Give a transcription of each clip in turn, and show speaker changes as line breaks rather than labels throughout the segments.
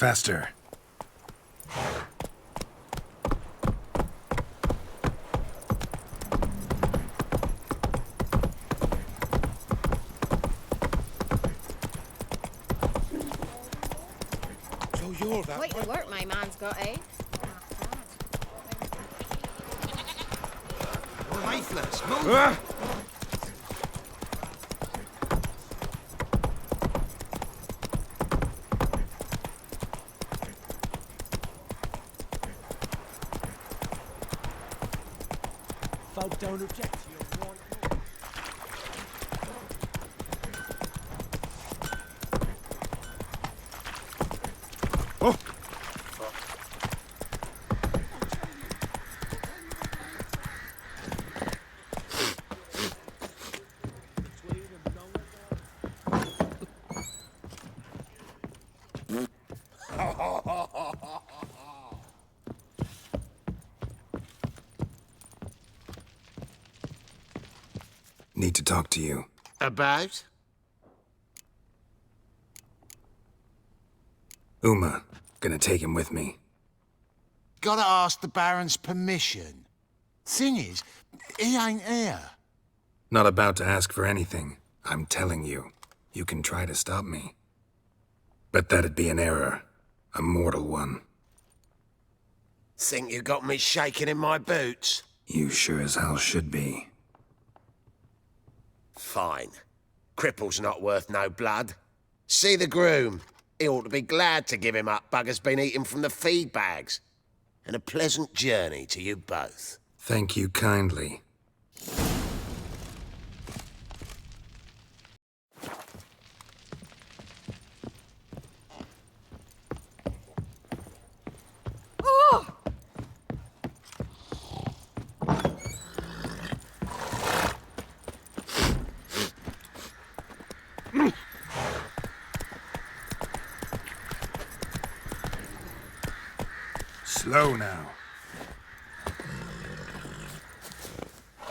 faster.
So you're that
Quite the work my man's got, eh?
faithless. Move!
Folk don't object to your warning.
Oh! Need to talk to you.
About?
Uma. Gonna take him with me.
Gotta ask the Baron's permission. Thing is, he ain't here.
Not about to ask for anything. I'm telling you. You can try to stop me. But that'd be an error. A mortal one.
Think you got me shaking in my boots?
You sure as hell should be.
Fine. Cripple's not worth no blood. See the groom. He ought to be glad to give him up. Bugger's been eating from the feed bags. And a pleasant journey to you both.
Thank you kindly. Slow now.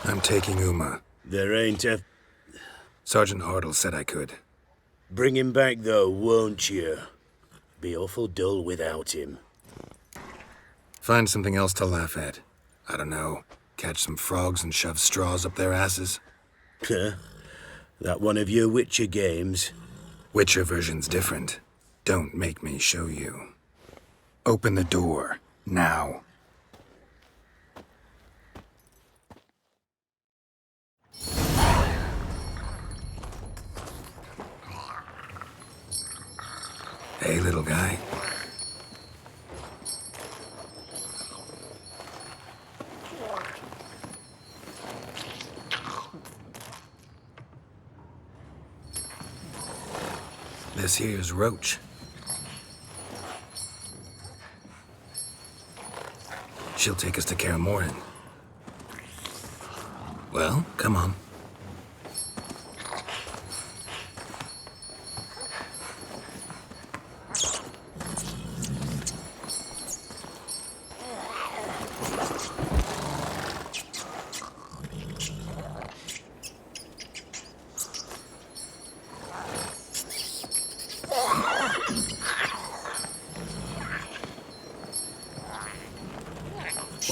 I'm taking Uma.
There ain't a...
Sergeant Hartle said I could.
Bring him back, though, won't you? Be awful dull without him.
Find something else to laugh at. I don't know. Catch some frogs and shove straws up their asses.
Huh? That one of your Witcher games?
Witcher version's different. Don't make me show you. Open the door. Now. Hey, little guy. This here's Roach. She'll take us to Kaer Morhen. Well, come on.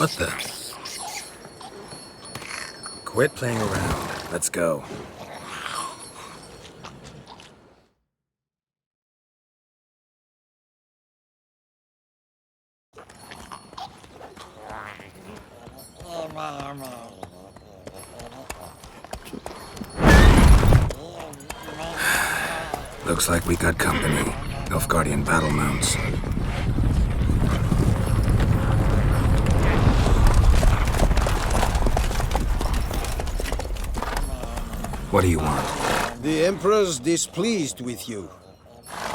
What the? Quit playing around. Let's go. Looks like we got company. Nilfgaardian battle mounts. What do you want?
The Emperor's displeased with you.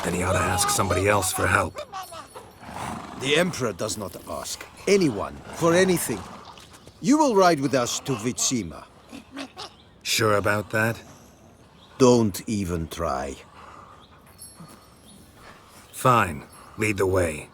Then he ought to ask somebody else for help.
The Emperor does not ask anyone for anything. You will ride with us to Vitsima.
Sure about that?
Don't even try.
Fine. Lead the way.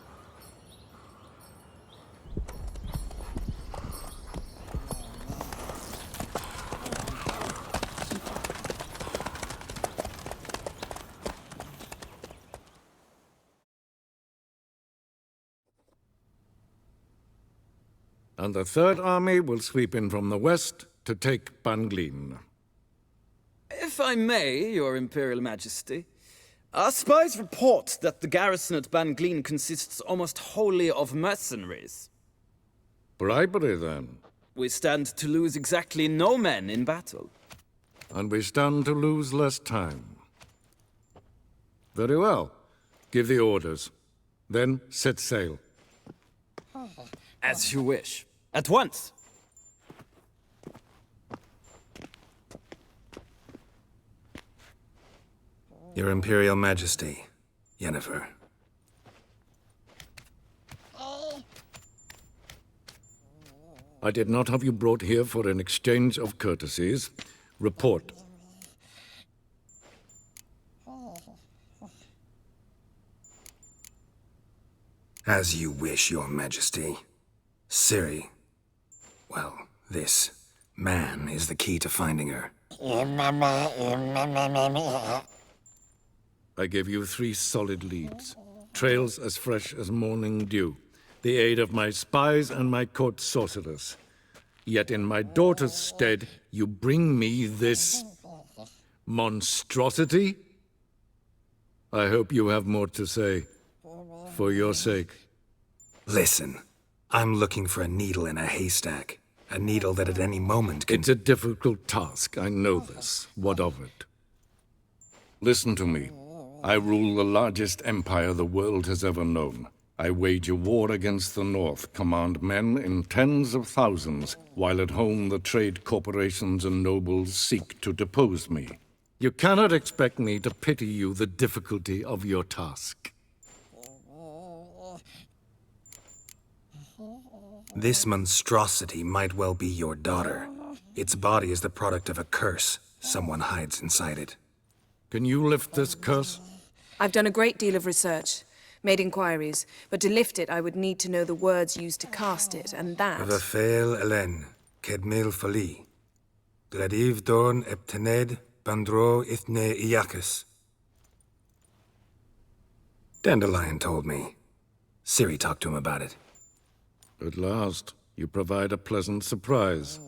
and the Third Army will sweep in from the west to take Banglin.
If I may, Your Imperial Majesty, our spies report that the garrison at Banglin consists almost wholly of mercenaries.
Bribery, then.
We stand to lose exactly no men in battle.
And we stand to lose less time. Very well. Give the orders. Then set sail.
As you wish. At once!
Your Imperial Majesty, Yennefer.
I did not have you brought here for an exchange of courtesies. Report.
As you wish, Your Majesty. Ciri. Well, this man is the key to finding her.
I gave you 3 solid leads. Trails as fresh as morning dew. The aid of my spies and my court sorcerers. Yet in my daughter's stead, you bring me this monstrosity? I hope you have more to say. For your sake.
Listen, I'm looking for a needle in a haystack. A needle that at any moment can...
It's a difficult task, I know this. What of it? Listen to me. I rule the largest empire the world has ever known. I wage a war against the North, command men in tens of thousands, while at home the trade corporations and nobles seek to depose me. You cannot expect me to pity you the difficulty of your task.
This monstrosity might well be your daughter. Its body is the product of a curse. Someone hides inside it.
Can you lift this curse?
I've done a great deal of research, made inquiries, but to lift it I would need to know the words used to cast it, and that...
Vafael Elen, Kedmil Fali. Gladiv Dorn Eptened, Bandro Ithne Iacus. Dandelion told me. Ciri talked to him about it.
At last, you provide a pleasant surprise.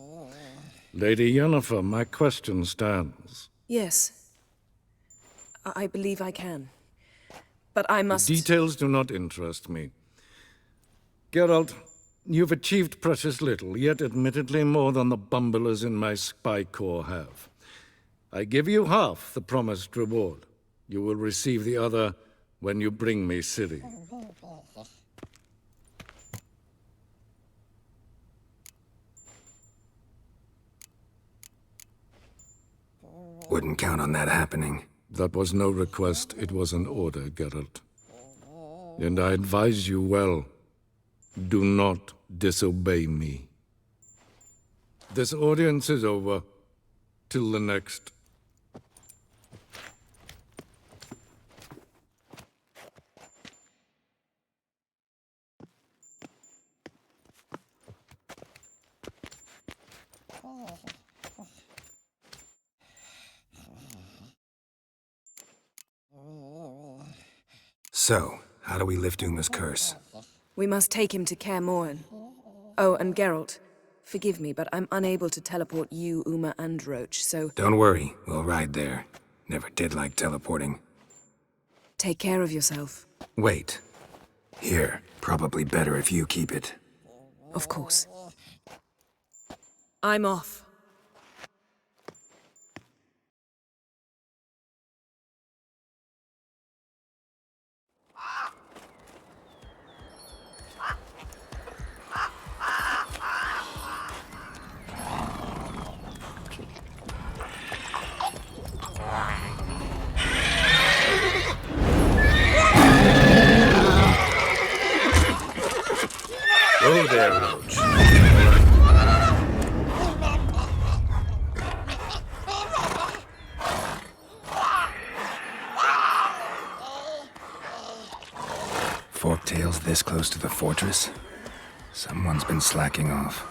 Lady Yennefer, my question stands.
Yes. I believe I can. But I must...
Details do not interest me. Geralt, you've achieved precious little, yet admittedly more than the bumblers in my spy corps have. I give you half the promised reward. You will receive the other when you bring me Ciri.
Wouldn't count on that happening.
That was no request, it was an order, Geralt. And I advise you well, do not disobey me. This audience is over. Till the next.
So, how do we lift Uma's curse?
We must take him to Kaer Morhen. Oh, and Geralt, forgive me, but I'm unable to teleport you, Uma, and Roach, so...
Don't worry, we'll ride there. Never did like teleporting.
Take care of yourself.
Wait. Here, probably better if you keep it.
Of course. I'm off.
Oh there, Roach. Forktails this close to the fortress? Someone's been slacking off.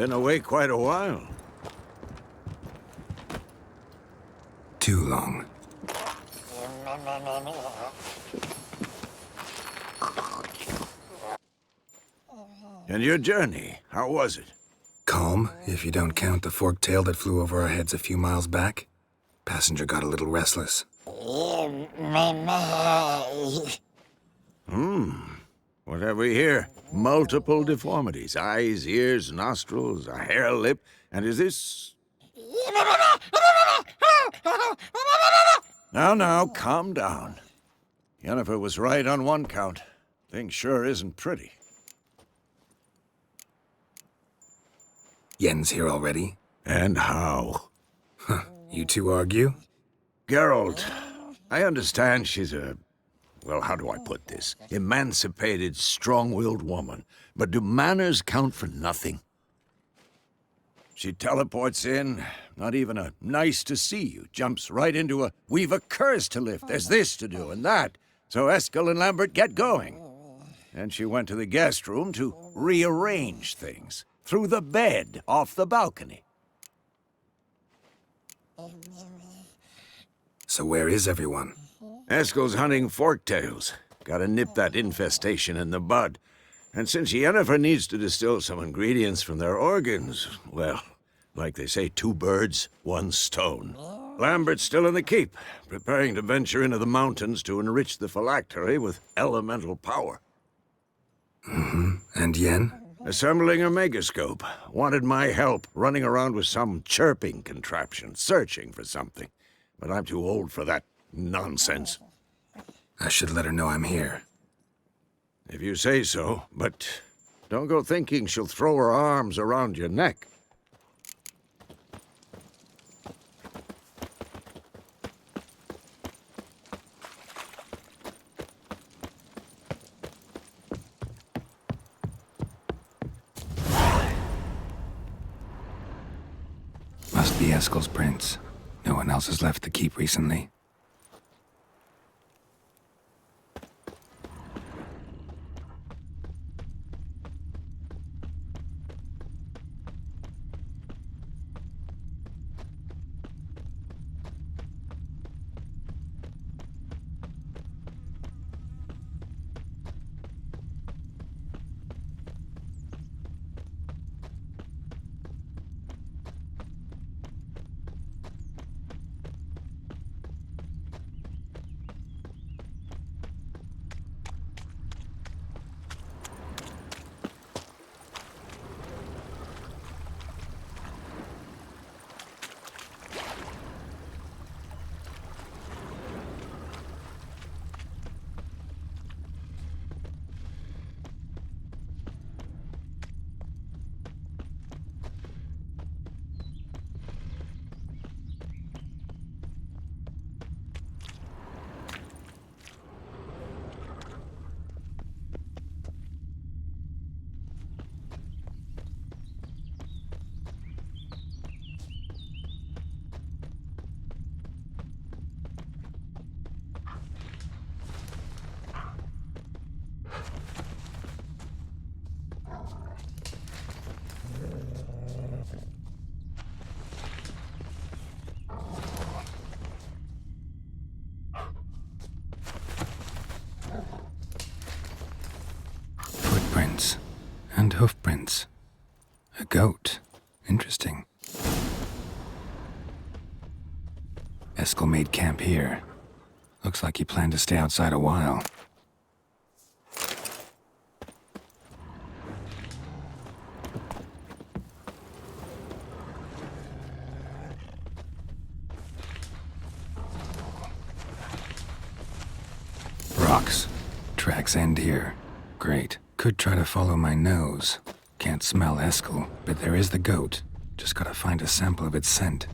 Been away quite a while.
Too long.
And your journey, how was it?
Calm, if you don't count the forked tail that flew over our heads a few miles back. Passenger got a little restless.
What have we here? Multiple deformities. Eyes, ears, nostrils, a hair lip. And is this... Now, calm down. Yennefer was right on one count. Thing sure isn't pretty.
Yen's here already?
And how?
You two argue?
Geralt, I understand she's a... Well, how do I put this? Emancipated, strong-willed woman. But do manners count for nothing? She teleports in, not even a nice to see you, jumps right into a we've a curse to lift, there's this to do and that. So Eskel and Lambert get going. And she went to the guest room to rearrange things. Through the bed, off the balcony.
So where is everyone?
Eskel's hunting forktails. Gotta nip that infestation in the bud. And since Yennefer needs to distill some ingredients from their organs, well, like they say, 2 birds, 1 stone. Lambert's still in the keep, preparing to venture into the mountains to enrich the phylactery with elemental power.
And Yen?
Assembling a megascope. Wanted my help running around with some chirping contraption, searching for something. But I'm too old for that nonsense.
I should let her know I'm here.
If you say so, but don't go thinking she'll throw her arms around your neck.
Must be Eskel's prince. No one else has left the keep recently. Footprints. And hoofprints. A goat. Interesting. Eskel made camp here. Looks like he planned to stay outside a while. Rocks. Tracks end here. Great. Could try to follow my nose. Can't smell Eskel, but there is the goat. Just gotta find a sample of its scent.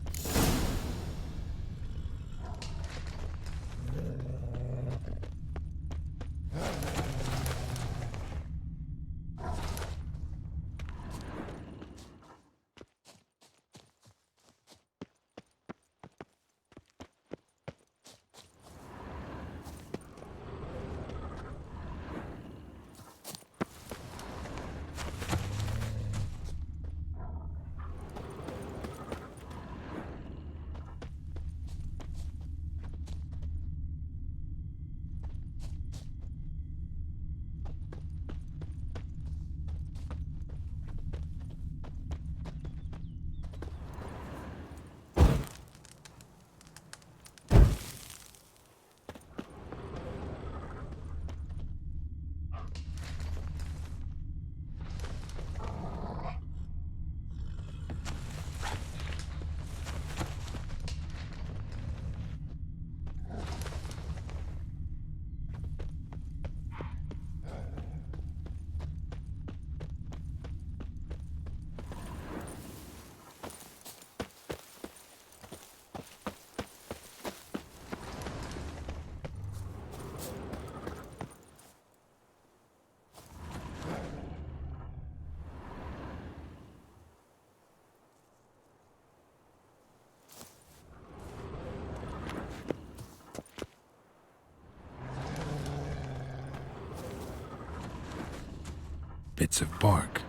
Bits of bark.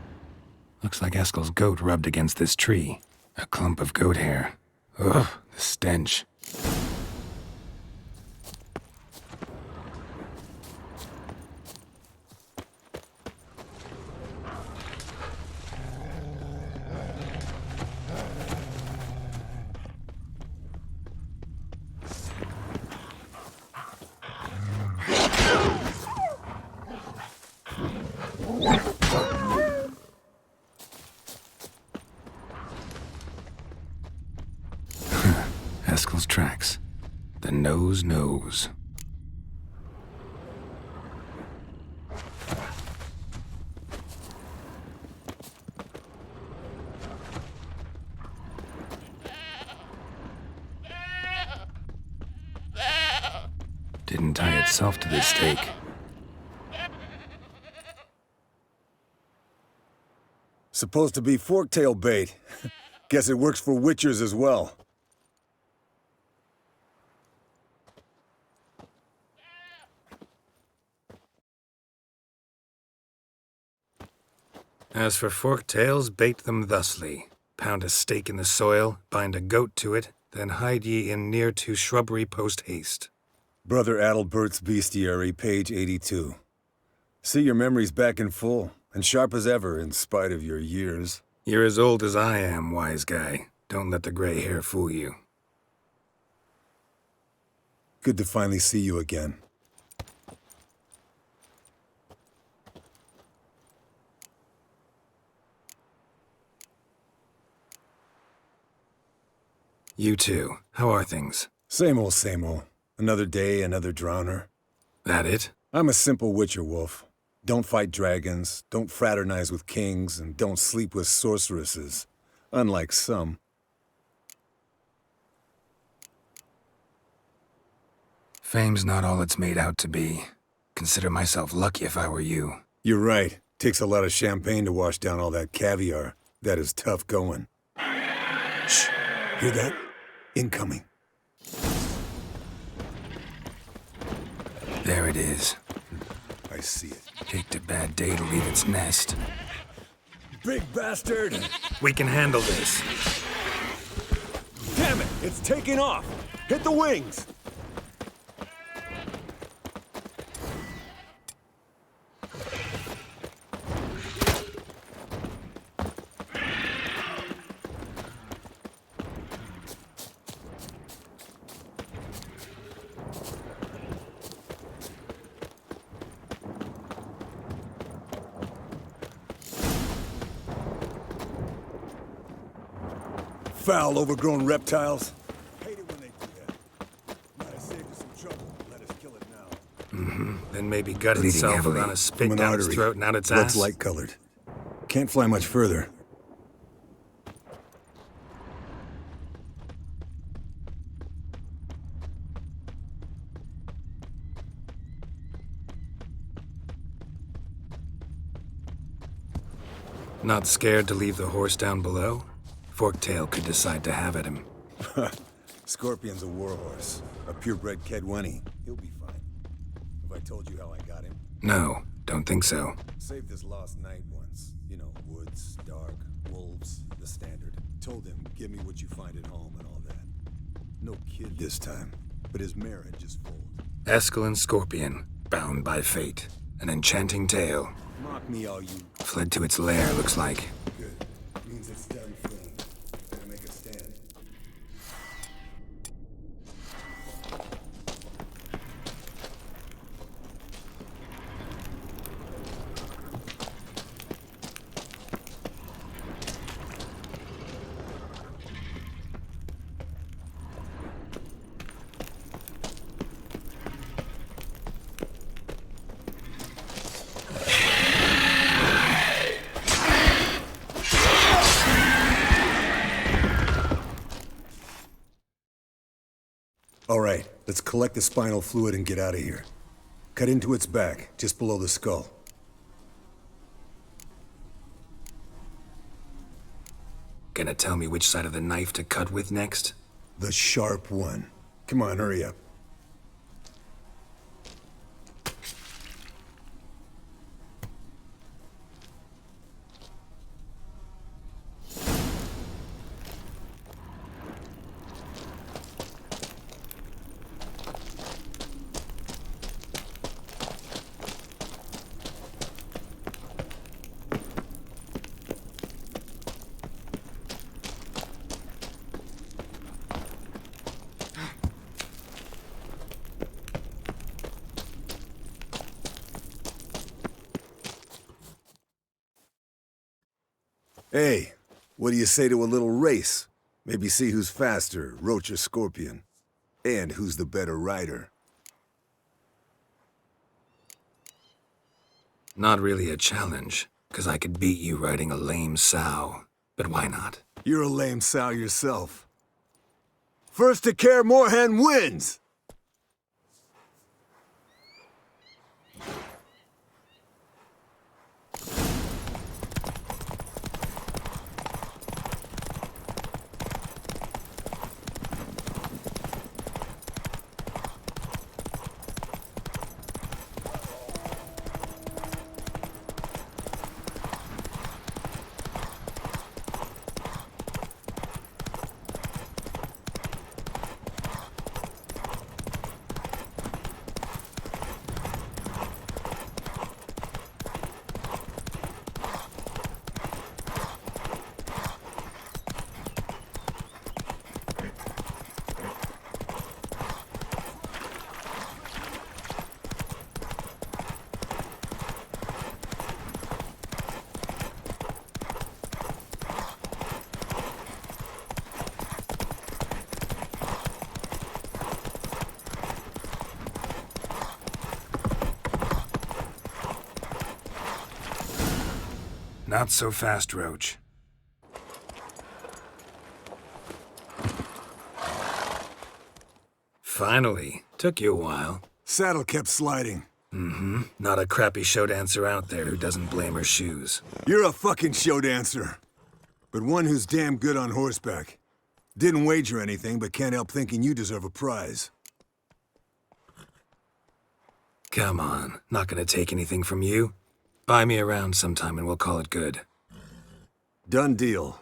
Looks like Eskel's goat rubbed against this tree. A clump of goat hair. Ugh, the stench. Eskel's tracks. The nose knows. Didn't tie itself to this stake.
Supposed to be forktail bait. Guess it works for witchers as well.
As for forktails, bait them thusly. Pound a stake in the soil, bind a goat to it, then hide ye in near to shrubbery post haste.
Brother Adalbert's Bestiary, page 82. See your memories back in full, and sharp as ever in spite of your years.
You're as old as I am, wise guy. Don't let the gray hair fool you.
Good to finally see you again.
You too. How are things?
Same old, same old. Another day, another drowner.
That it?
I'm a simple witcher wolf. Don't fight dragons, don't fraternize with kings, and don't sleep with sorceresses. Unlike some.
Fame's not all it's made out to be. Consider myself lucky if I were you.
You're right. Takes a lot of champagne to wash down all that caviar. That is tough going. Shh. Hear that? Incoming.
There it is.
I see it.
Picked a bad day to leave its nest.
Big bastard!
We can handle this.
Damn it! It's taking off! Hit the wings! Foul, overgrown reptiles. Hate it when they do that. Might have saved us some trouble. Let us kill it now.
Then maybe gut
Bleeding
itself
heavily
around a
from
spit
an
down its
artery.
throat and out its
Blood's
ass.
light-colored. Can't fly much further.
Not scared to leave the horse down below? Forktail could decide to have at him.
Scorpion's a warhorse. A purebred Kedwenny. He'll be fine. Have I told you how I got him?
No, don't think so.
Saved this lost knight once. You know, woods, dark, wolves, the standard. Told him, give me what you find at home and all that. No kid this time, but his mare had just foaled.
Eskel and Scorpion, bound by fate. An enchanting tale.
Mock me all you...
Fled to its lair, looks like.
Good. Means it's done for him. Better make a stand. All right, let's collect the spinal fluid and get out of here. Cut into its back, just below the skull.
Gonna tell me which side of the knife to cut with next?
The sharp one. Come on, hurry up. Hey, what do you say to a little race? Maybe see who's faster, Roach or Scorpion. And who's the better rider.
Not really a challenge, because I could beat you riding a lame sow. But why not?
You're a lame sow yourself. First to Kaer Morhen wins!
Not so fast, Roach. Finally. Took you a while.
Saddle kept sliding.
Mm-hmm. Not a crappy show dancer out there who doesn't blame her shoes.
You're a fucking show dancer. But one who's damn good on horseback. Didn't wager anything, but can't help thinking you deserve a prize.
Come on. Not gonna take anything from you. Buy me around sometime and we'll call it good.
Done deal.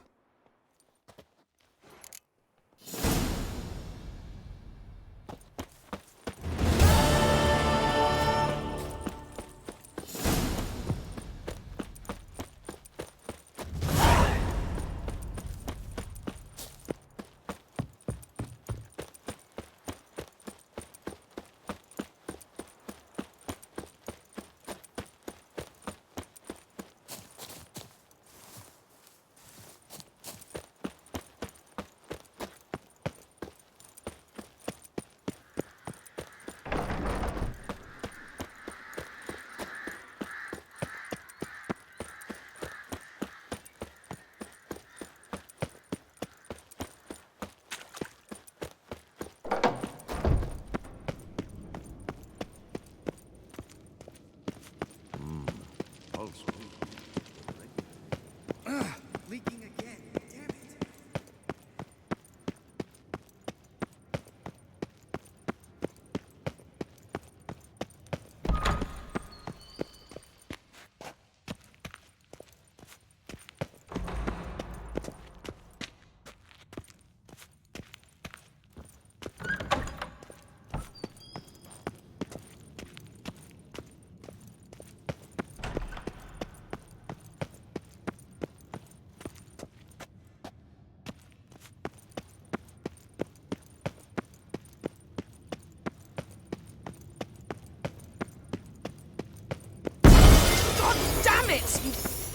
You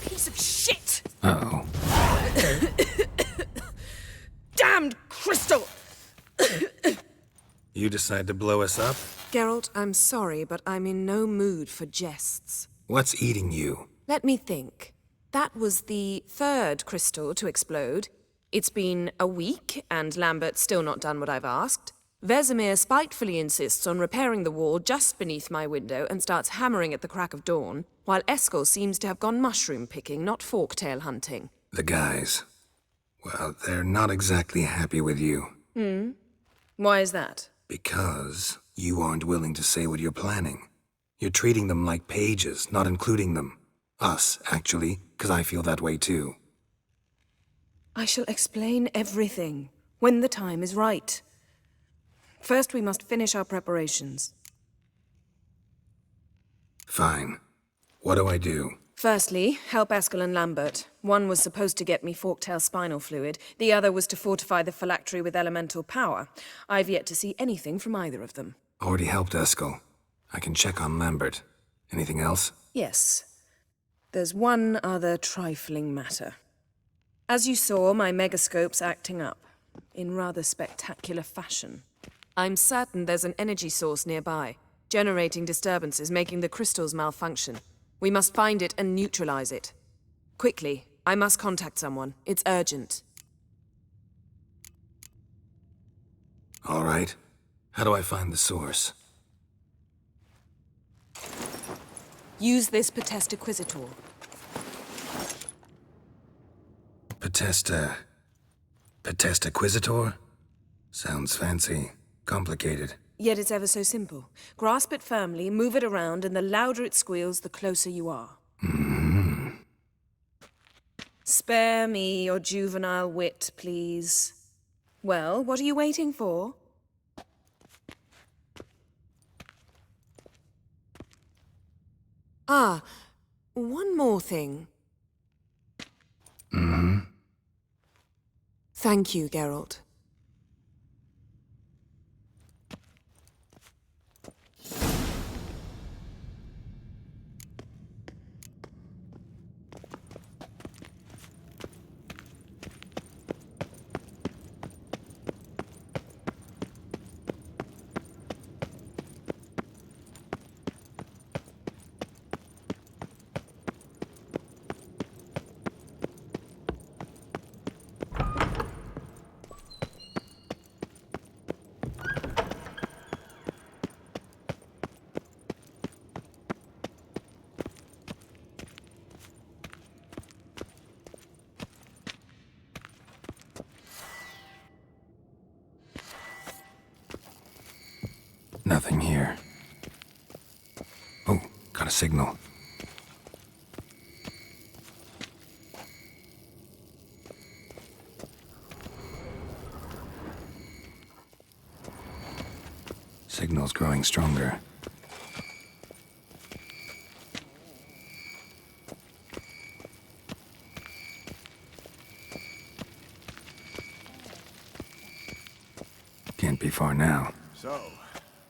piece of shit!
Uh-oh.
Damned crystal!
You decide to blow us up?
Geralt, I'm sorry, but I'm in no mood for jests.
What's eating you?
Let me think. That was the third crystal to explode. It's been a week, and Lambert's still not done what I've asked. Vesemir spitefully insists on repairing the wall just beneath my window and starts hammering at the crack of dawn, while Eskel seems to have gone mushroom picking, not forktail hunting.
The guys. Well, they're not exactly happy with you.
Why is that?
Because you aren't willing to say what you're planning. You're treating them like pages, not including them. Us, actually, because I feel that way too.
I shall explain everything, when the time is right. First, we must finish our preparations.
Fine. What do I do?
Firstly, help Eskel and Lambert. One was supposed to get me forktail spinal fluid. The other was to fortify the phylactery with elemental power. I've yet to see anything from either of them.
Already helped Eskel. I can check on Lambert. Anything else?
Yes. There's one other trifling matter. As you saw, my megascope's acting up, in rather spectacular fashion. I'm certain there's an energy source nearby, generating disturbances, making the crystals malfunction. We must find it and neutralize it. Quickly, I must contact someone. It's urgent.
All right. How do I find the source?
Use this Potestaquizitor.
Potestaquizitor? Sounds fancy. Complicated.
Yet it's ever so simple. Grasp it firmly, move it around, and the louder it squeals, the closer you are. Spare me your juvenile wit, please. Well, what are you waiting for? Ah, one more thing. Thank you, Geralt.
Nothing here. Oh, got a signal. Signal's growing stronger. Can't be far now.
So,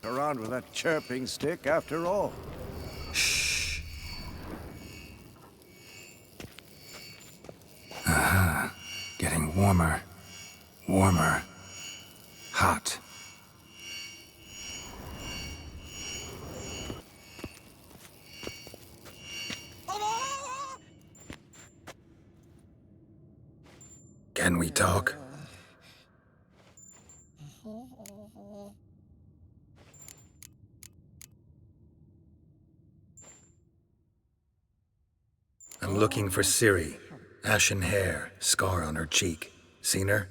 around with that chirping stick after all.
Shh. Aha. Getting warmer. Warmer. Hot. Can we talk? I'm looking for Ciri. Ashen hair, scar on her cheek. Seen her?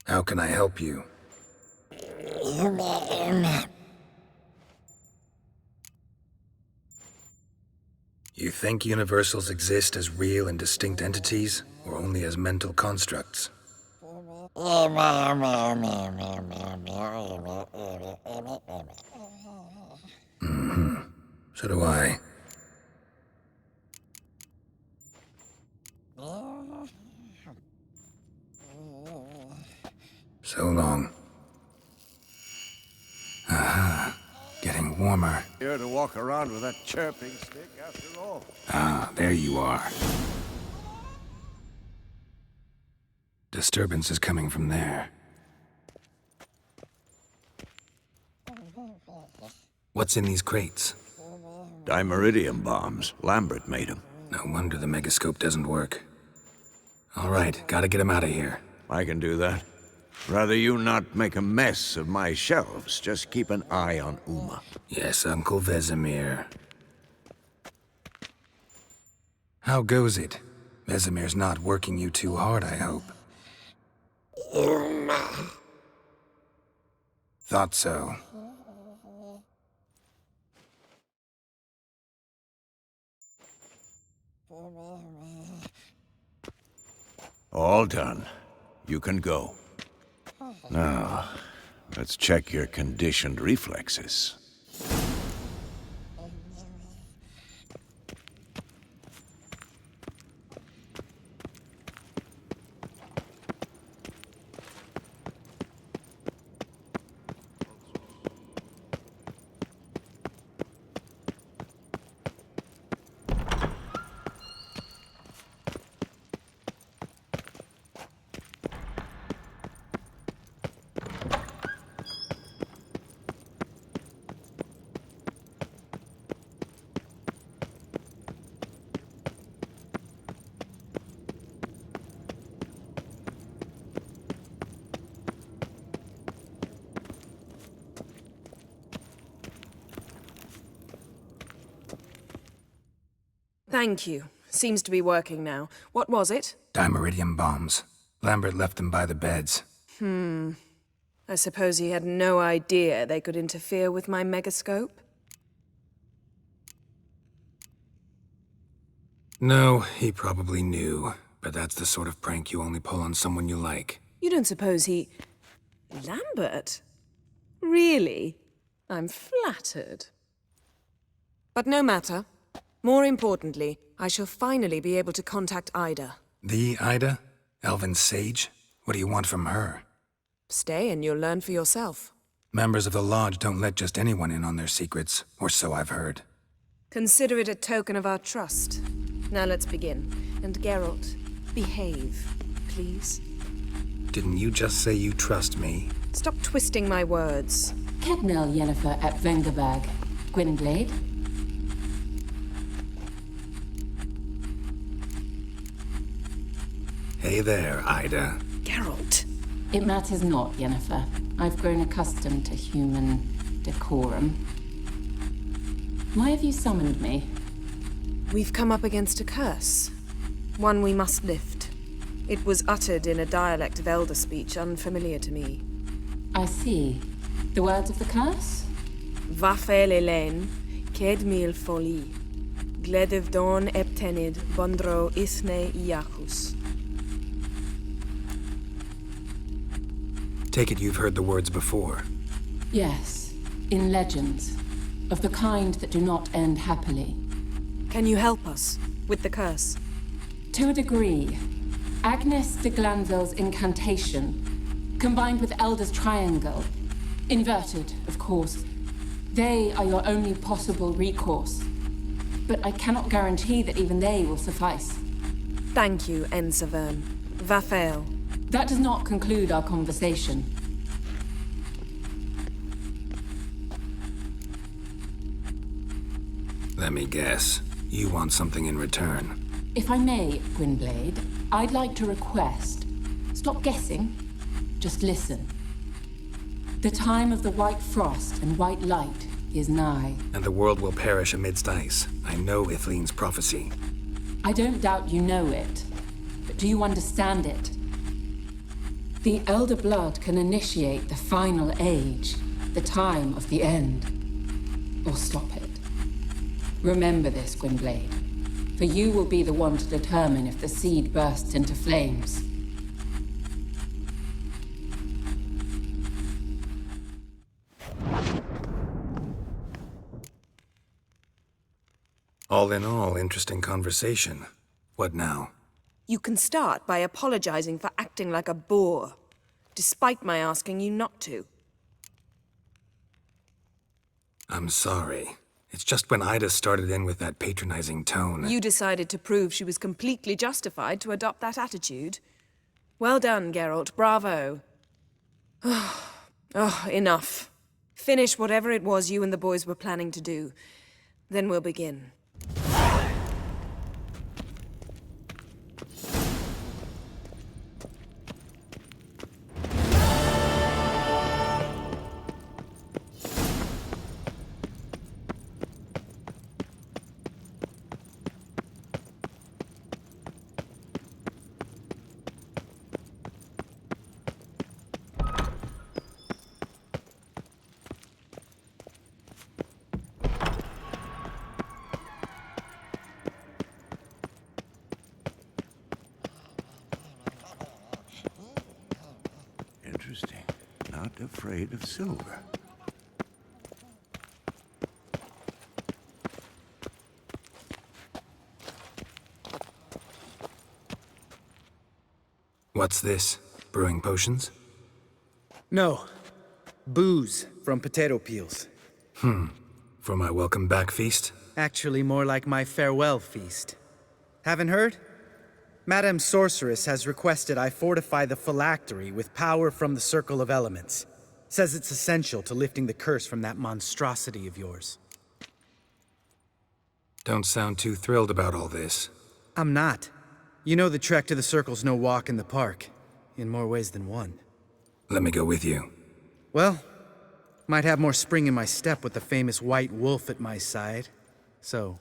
How can I help you? You think universals exist as real and distinct entities, or only as mental constructs? So do I. So long. Aha. Getting warmer.
Here to walk around with that chirping stick after all.
Ah, there you are. Disturbance is coming from there. What's in these crates?
Dimeridium bombs. Lambert made them.
No wonder the megascope doesn't work. All right, gotta get him out of here.
I can do that. Rather you not make a mess of my shelves. Just keep an eye on Uma.
Yes, Uncle Vesemir. How goes it? Vesemir's not working you too hard, I hope. Thought so.
All done. You can go. Now, let's check your conditioned reflexes.
Thank you. Seems to be working now. What was it?
Dimeridium bombs. Lambert left them by the beds.
I suppose he had no idea they could interfere with my megascope?
No, he probably knew. But that's the sort of prank you only pull on someone you like.
You don't suppose he... Lambert? Really? I'm flattered. But no matter. More importantly, I shall finally be able to contact Ida.
The Ida? Elven sage? What do you want from her?
Stay and you'll learn for yourself.
Members of the Lodge don't let just anyone in on their secrets, or so I've heard.
Consider it a token of our trust. Now let's begin. And Geralt, behave, please.
Didn't you just say you trust me?
Stop twisting my words.
Kednel Yennefer at Vengerberg. Gwynblade?
Hey there, Ida.
Geralt.
It matters not, Yennefer. I've grown accustomed to human decorum. Why have you summoned me?
We've come up against a curse. One we must lift. It was uttered in a dialect of Elder speech unfamiliar to me.
I see. The words of the curse?
Vafel Elaine, Ked mil foli. Gledev don eptenid, bondro isne iacus.
Take it you've heard the words before.
Yes. In legends. Of the kind that do not end happily.
Can you help us with the curse?
To a degree. Agnes de Glanville's incantation, combined with Elder's triangle, inverted, of course. They are your only possible recourse. But I cannot guarantee that even they will suffice.
Thank you, Ensavern. Vafel.
That does not conclude our conversation.
Let me guess. You want something in return.
If I may, Gwynblade, I'd like to request. Stop guessing. Just listen. The time of the white frost and white light is nigh.
And the world will perish amidst ice. I know Ithleen's prophecy.
I don't doubt you know it. But do you understand it? The Elder Blood can initiate the final age, the time of the end. Or stop it. Remember this, Gwynblade. For you will be the one to determine if the seed bursts into flames.
All in all, interesting conversation. What now?
You can start by apologizing for acting like a boor, despite my asking you not to.
I'm sorry. It's just when Ida started in with that patronizing tone.
You decided to prove she was completely justified to adopt that attitude. Well done, Geralt. Bravo. Oh, enough. Finish whatever it was you and the boys were planning to do. Then we'll begin.
Interesting. Not afraid of silver.
What's this? Brewing potions?
No. Booze from potato peels.
For my welcome back feast?
Actually, more like my farewell feast. Haven't heard? Madame Sorceress has requested I fortify the phylactery with power from the Circle of Elements. Says it's essential to lifting the curse from that monstrosity of yours.
Don't sound too thrilled about all this.
I'm not. You know the trek to the Circle's no walk in the park. In more ways than one.
Let me go with you.
Well, might have more spring in my step with the famous White Wolf at my side. So,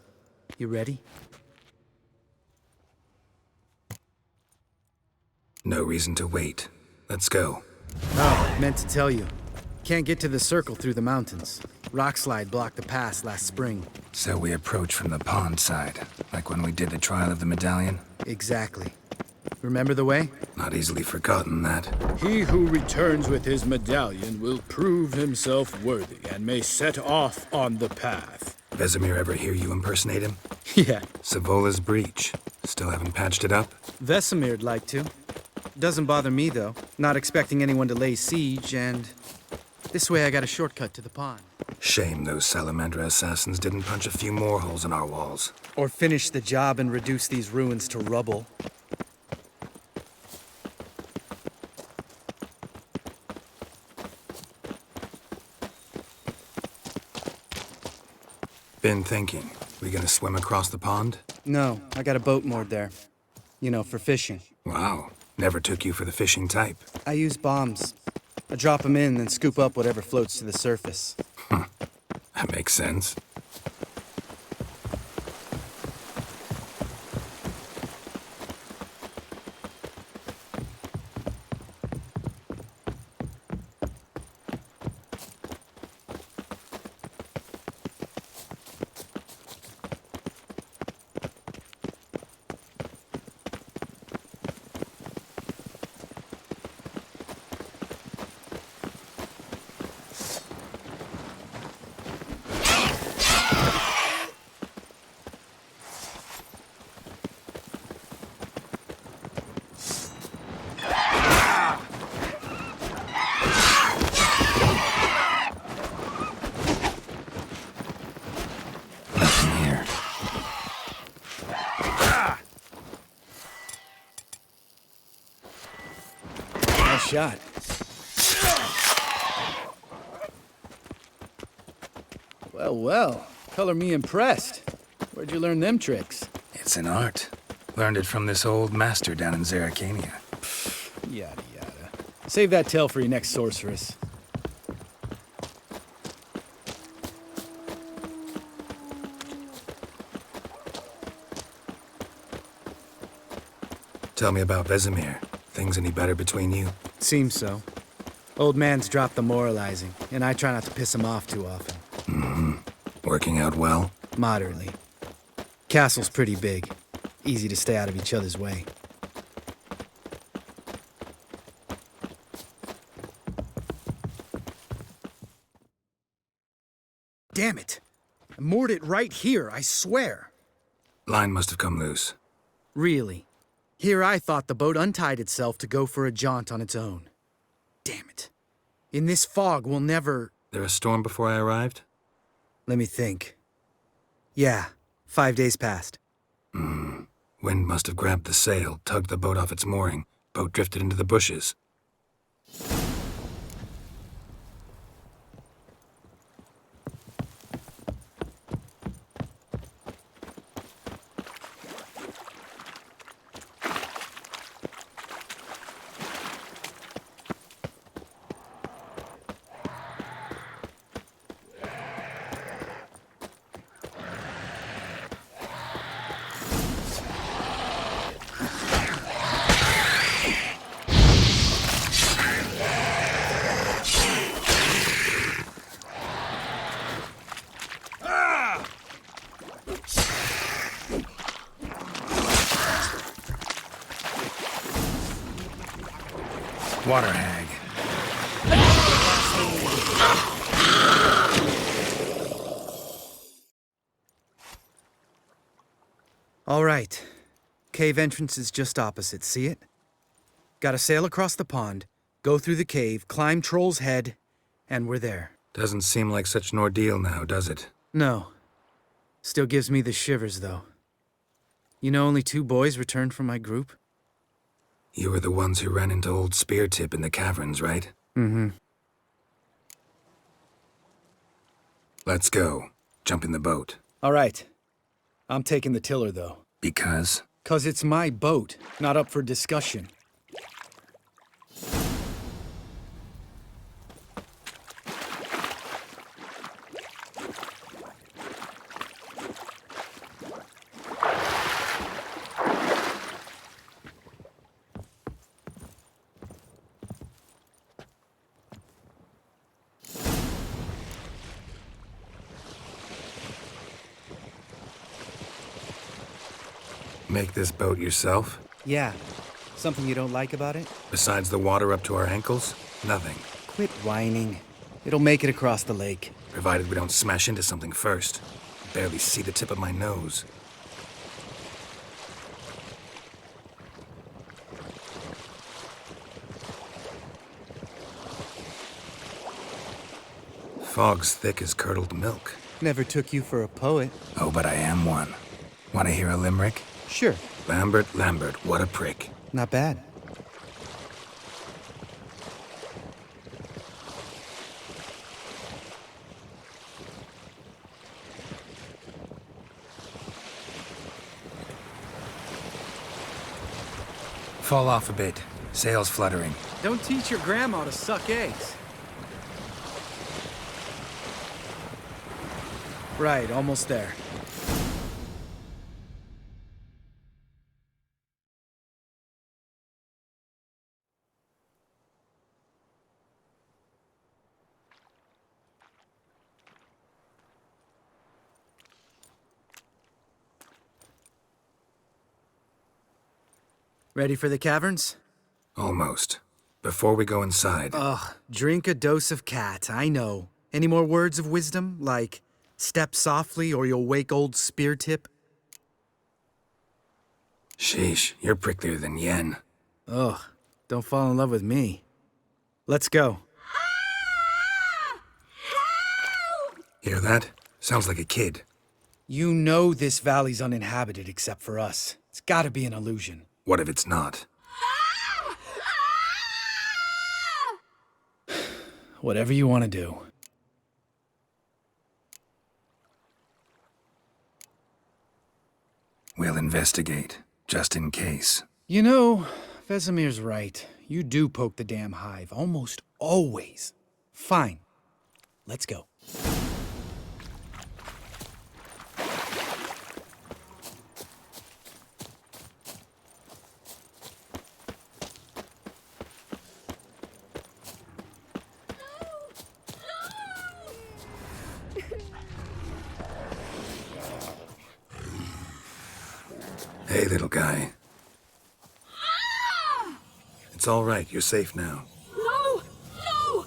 you ready?
No reason to wait. Let's go.
Oh, meant to tell you. Can't get to the circle through the mountains. Rockslide blocked the pass last spring.
So we approach from the pond side, like when we did the trial of the medallion?
Exactly. Remember the way?
Not easily forgotten, that.
He who returns with his medallion will prove himself worthy and may set off on the path.
Vesemir ever hear you impersonate him?
Yeah.
Savola's breach. Still haven't patched it up?
Vesemir'd like to. Doesn't bother me, though. Not expecting anyone to lay siege, and this way I got a shortcut to the pond.
Shame those Salamandra assassins didn't punch a few more holes in our walls.
Or finish the job and reduce these ruins to rubble.
Been thinking. We gonna swim across the pond?
No, I got a boat moored there. You know, for fishing.
Wow. Never took you for the fishing type.
I use bombs. I drop them in, then scoop up whatever floats to the surface.
That makes sense.
Shot. Well, well. Color me impressed. Where'd you learn them tricks?
It's an art. Learned it from this old master down in Zerrikania.
Yada yada. Save that tale for your next sorceress.
Tell me about Vesemir. Things any better between you?
Seems so. Old man's dropped the moralizing, and I try not to piss him off too often.
Mm-hmm. Working out well?
Moderately. Castle's pretty big. Easy to stay out of each other's way. Damn it! I moored it right here, I swear!
Line must have come loose.
Really? Here I thought the boat untied itself to go for a jaunt on its own. Damn it. In this fog, we'll never...
There a storm before I arrived?
Let me think. Yeah, 5 days passed.
Wind must have grabbed the sail, tugged the boat off its mooring. Boat drifted into the bushes. Water hag.
All right. Cave entrance is just opposite, see it? Gotta sail across the pond, go through the cave, climb Troll's Head, and we're there.
Doesn't seem like such an ordeal now, does it?
No. Still gives me the shivers, though. You know only 2 boys returned from my group?
You were the ones who ran into old Speartip in the caverns, right?
Mm-hmm.
Let's go. Jump in the boat.
All right. I'm taking the tiller, though.
Because?
'Cause it's my boat, not up for discussion.
Make this boat yourself?
Yeah. Something you don't like about it?
Besides the water up to our ankles? Nothing.
Quit whining. It'll make it across the lake.
Provided we don't smash into something first. Barely see the tip of my nose. Fog's thick as curdled milk.
Never took you for a poet.
Oh, but I am one. Want to hear a limerick?
Sure.
Lambert, what a prick.
Not bad.
Fall off a bit. Sails fluttering.
Don't teach your grandma to suck eggs. Right, almost there. Ready for the caverns?
Almost. Before we go inside...
Ugh, drink a dose of cat, I know. Any more words of wisdom, like, step softly or you'll wake old Spear Tip?
Sheesh, you're pricklier than Yen.
Ugh, don't fall in love with me. Let's go.
Hear that? Sounds like a kid.
You know this valley's uninhabited except for us. It's gotta be an illusion.
What if it's not?
Whatever you want to do.
We'll investigate, just in case.
You know, Vesemir's right. You do poke the damn hive, almost always. Fine. Let's go.
Hey, little guy. It's all right. You're safe now.
No! No!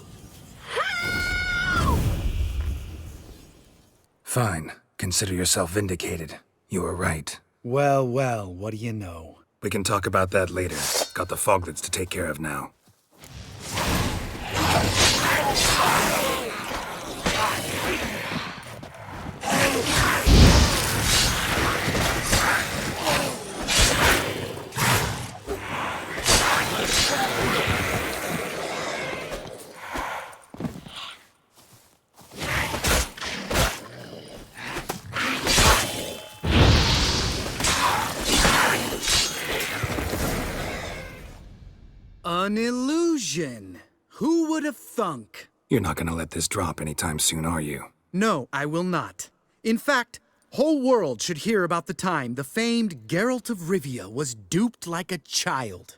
Fine. Consider yourself vindicated. You were right.
Well, well, what do you know?
We can talk about that later. Got the foglets to take care of now.
An illusion. Who would have thunk?
You're not gonna let this drop anytime soon, are you?
No, I will not. In fact, whole world should hear about the time the famed Geralt of Rivia was duped like a child.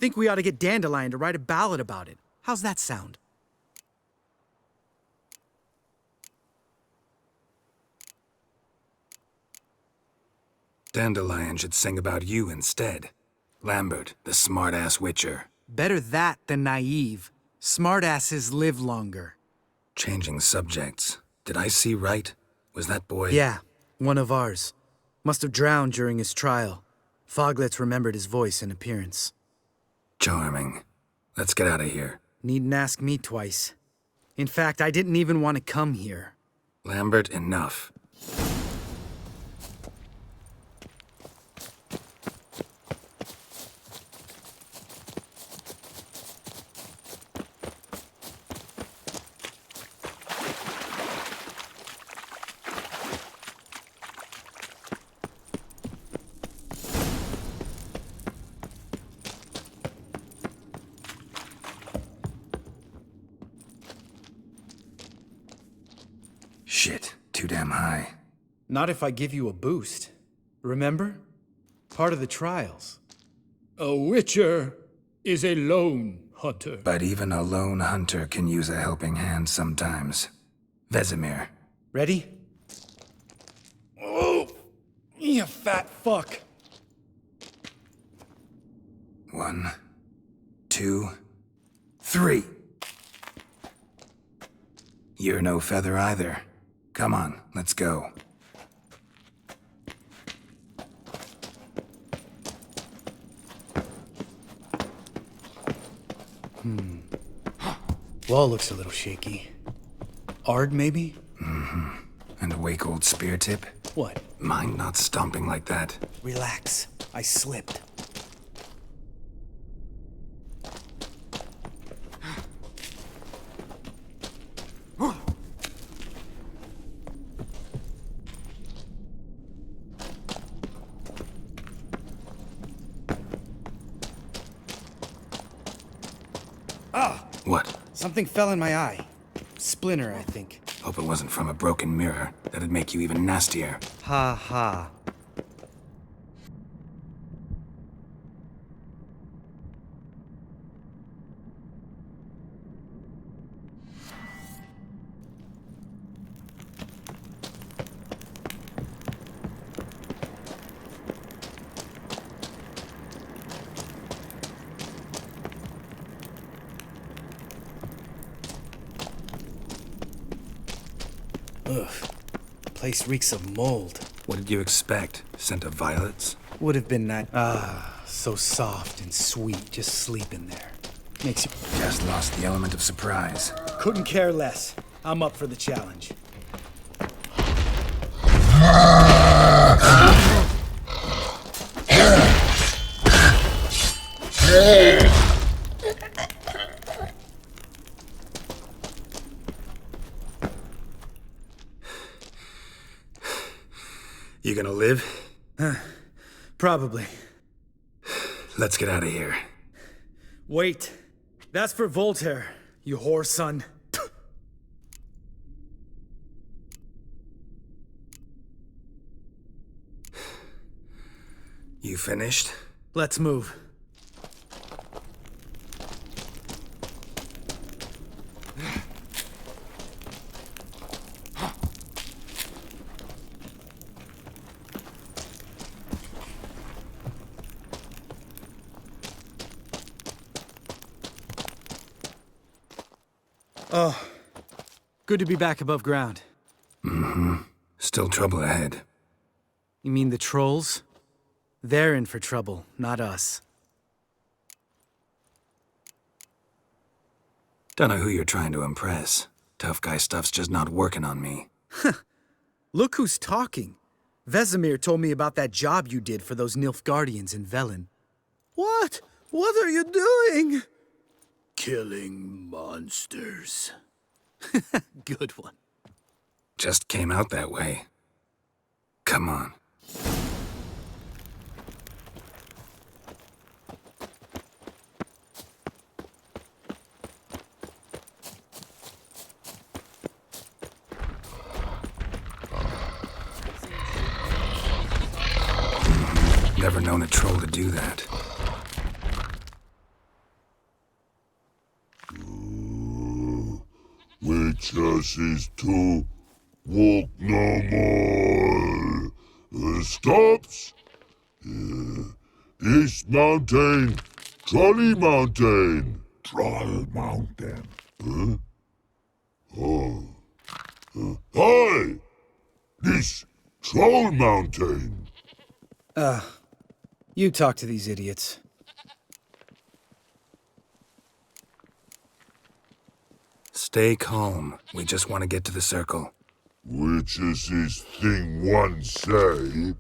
Think we ought to get Dandelion to write a ballad about it. How's that sound?
Dandelion should sing about you instead. Lambert, the smart-ass witcher.
Better that than naive. Smartasses live longer.
Changing subjects. Did I see right? Was that boy...
Yeah, one of ours. Must have drowned during his trial. Foglets remembered his voice and appearance.
Charming. Let's get out of here.
Needn't ask me twice. In fact, I didn't even want to come here.
Lambert, enough. Shit, too damn high.
Not if I give you a boost. Remember? Part of the trials.
A witcher is a lone hunter.
But even a lone hunter can use a helping hand sometimes. Vesemir.
Ready? Oh, you fat fuck.
1, 2, 3. You're no feather either. Come on, let's go.
Wall looks a little shaky. Ard, maybe?
And a wake old spear tip?
What?
Mind not stomping like that.
Relax. I slipped.
What?
Something fell in my eye. Splinter, I think.
Hope it wasn't from a broken mirror. That'd make you even nastier.
Ha ha. Ugh. Place reeks of mold.
What did you expect? Scent of violets?
Would have been nice. Ah, so soft and sweet, just sleeping there. Makes you...
Just lost the element of surprise.
Couldn't care less. I'm up for the challenge.
You gonna live?
Probably.
Let's get out of here.
Wait. That's for Voltaire, you whore son.
You finished?
Let's move. Oh, good to be back above ground.
Still trouble ahead.
You mean the trolls? They're in for trouble, not us.
Don't know who you're trying to impress. Tough guy stuff's just not working on me.
Look who's talking. Vesemir told me about that job you did for those Nilfgaardians in Velen. What? What are you doing? Killing monsters. Good one.
Just came out that way. Come on. Never known a troll to do that.
Which is to walk no more. Stops. East Mountain, Trolley Mountain. Troll Mountain. Huh? Oh. Hi! This Troll Mountain.
You talk to these idiots.
Stay calm. We just want to get to the circle.
Which is this thing one say,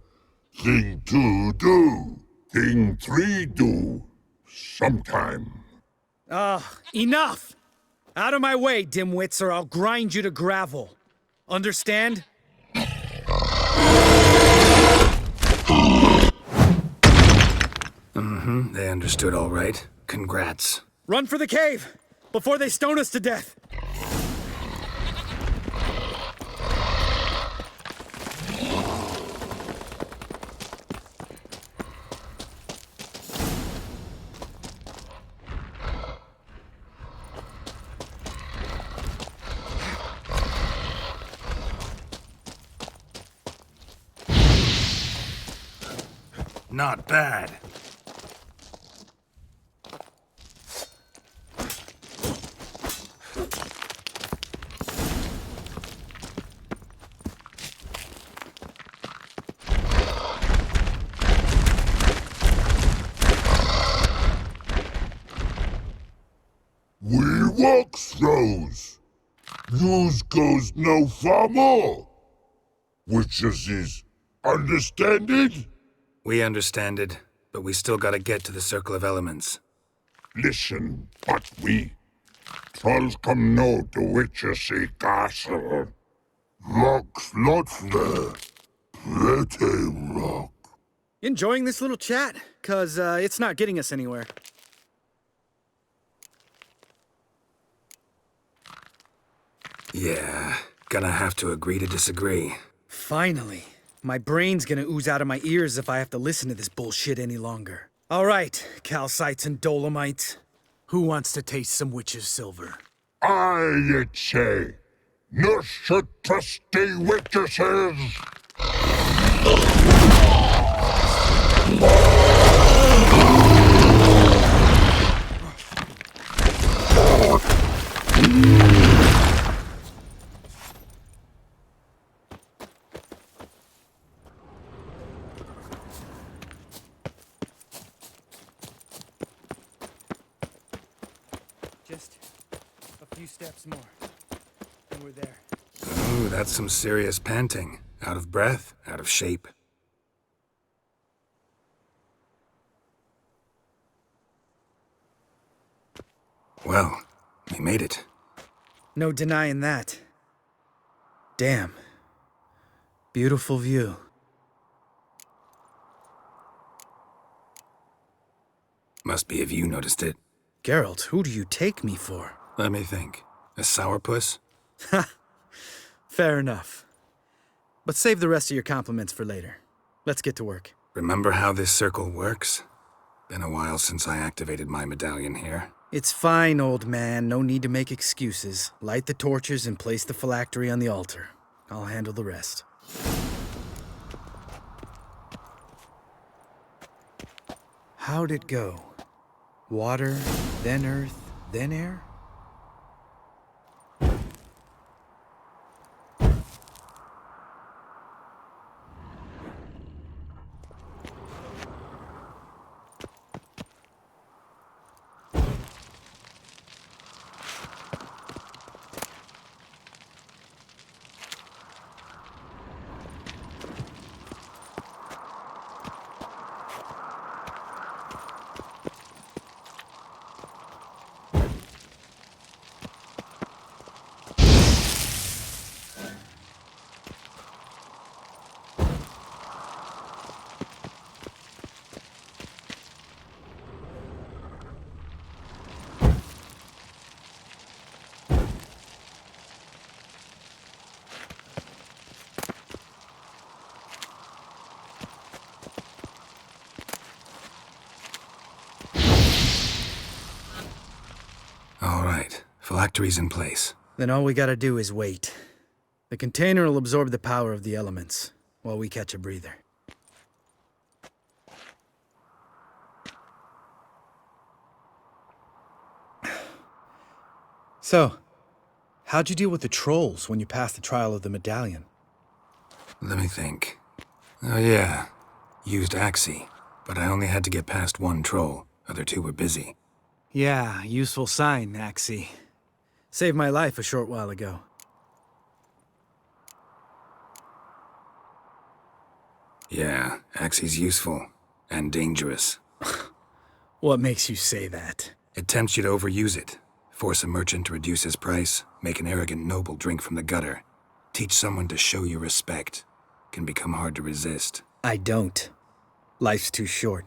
thing two do, thing three do, sometime.
Enough! Out of my way, dimwits, or I'll grind you to gravel. Understand?
They understood all right. Congrats.
Run for the cave! Before they stone us to death!
Not bad.
Walk throws. Yous goes no far more. Witches is understand it?
We understand it, but we still gotta get to the Circle of Elements.
Listen, but we. Trolls come no to Witches castle. Rock's lot there. Pretty rock.
Enjoying this little chat? 'Cause it's not getting us anywhere.
Yeah, gonna have to agree to disagree.
Finally. My brain's gonna ooze out of my ears if I have to listen to this bullshit any longer. All right, calcites and dolomites. Who wants to taste some witch's silver?
I say. No should trusty witches.
Just a few steps more, and we're there.
Ooh, that's some serious panting. Out of breath, out of shape. Well, we made it.
No denying that. Damn. Beautiful view.
Must be if you noticed it.
Geralt, who do you take me for?
Let me think. A sourpuss?
Ha! Fair enough. But save the rest of your compliments for later. Let's get to work.
Remember how this circle works? Been a while since I activated my medallion here.
It's fine, old man. No need to make excuses. Light the torches and place the phylactery on the altar. I'll handle the rest. How'd it go? Water, then earth, then air?
All right, phylactery's in place.
Then all we gotta do is wait. The container will absorb the power of the elements, while we catch a breather. So, how'd you deal with the trolls when you passed the trial of the medallion?
Let me think. Oh yeah, used Axii, but I only had to get past one troll. Other two were busy.
Yeah, useful sign, Axii. Saved my life a short while ago.
Yeah, Axii's useful. And dangerous.
What makes you say that?
It tempts you to overuse it. Force a merchant to reduce his price. Make an arrogant noble drink from the gutter. Teach someone to show you respect. Can become hard to resist.
I don't. Life's too short.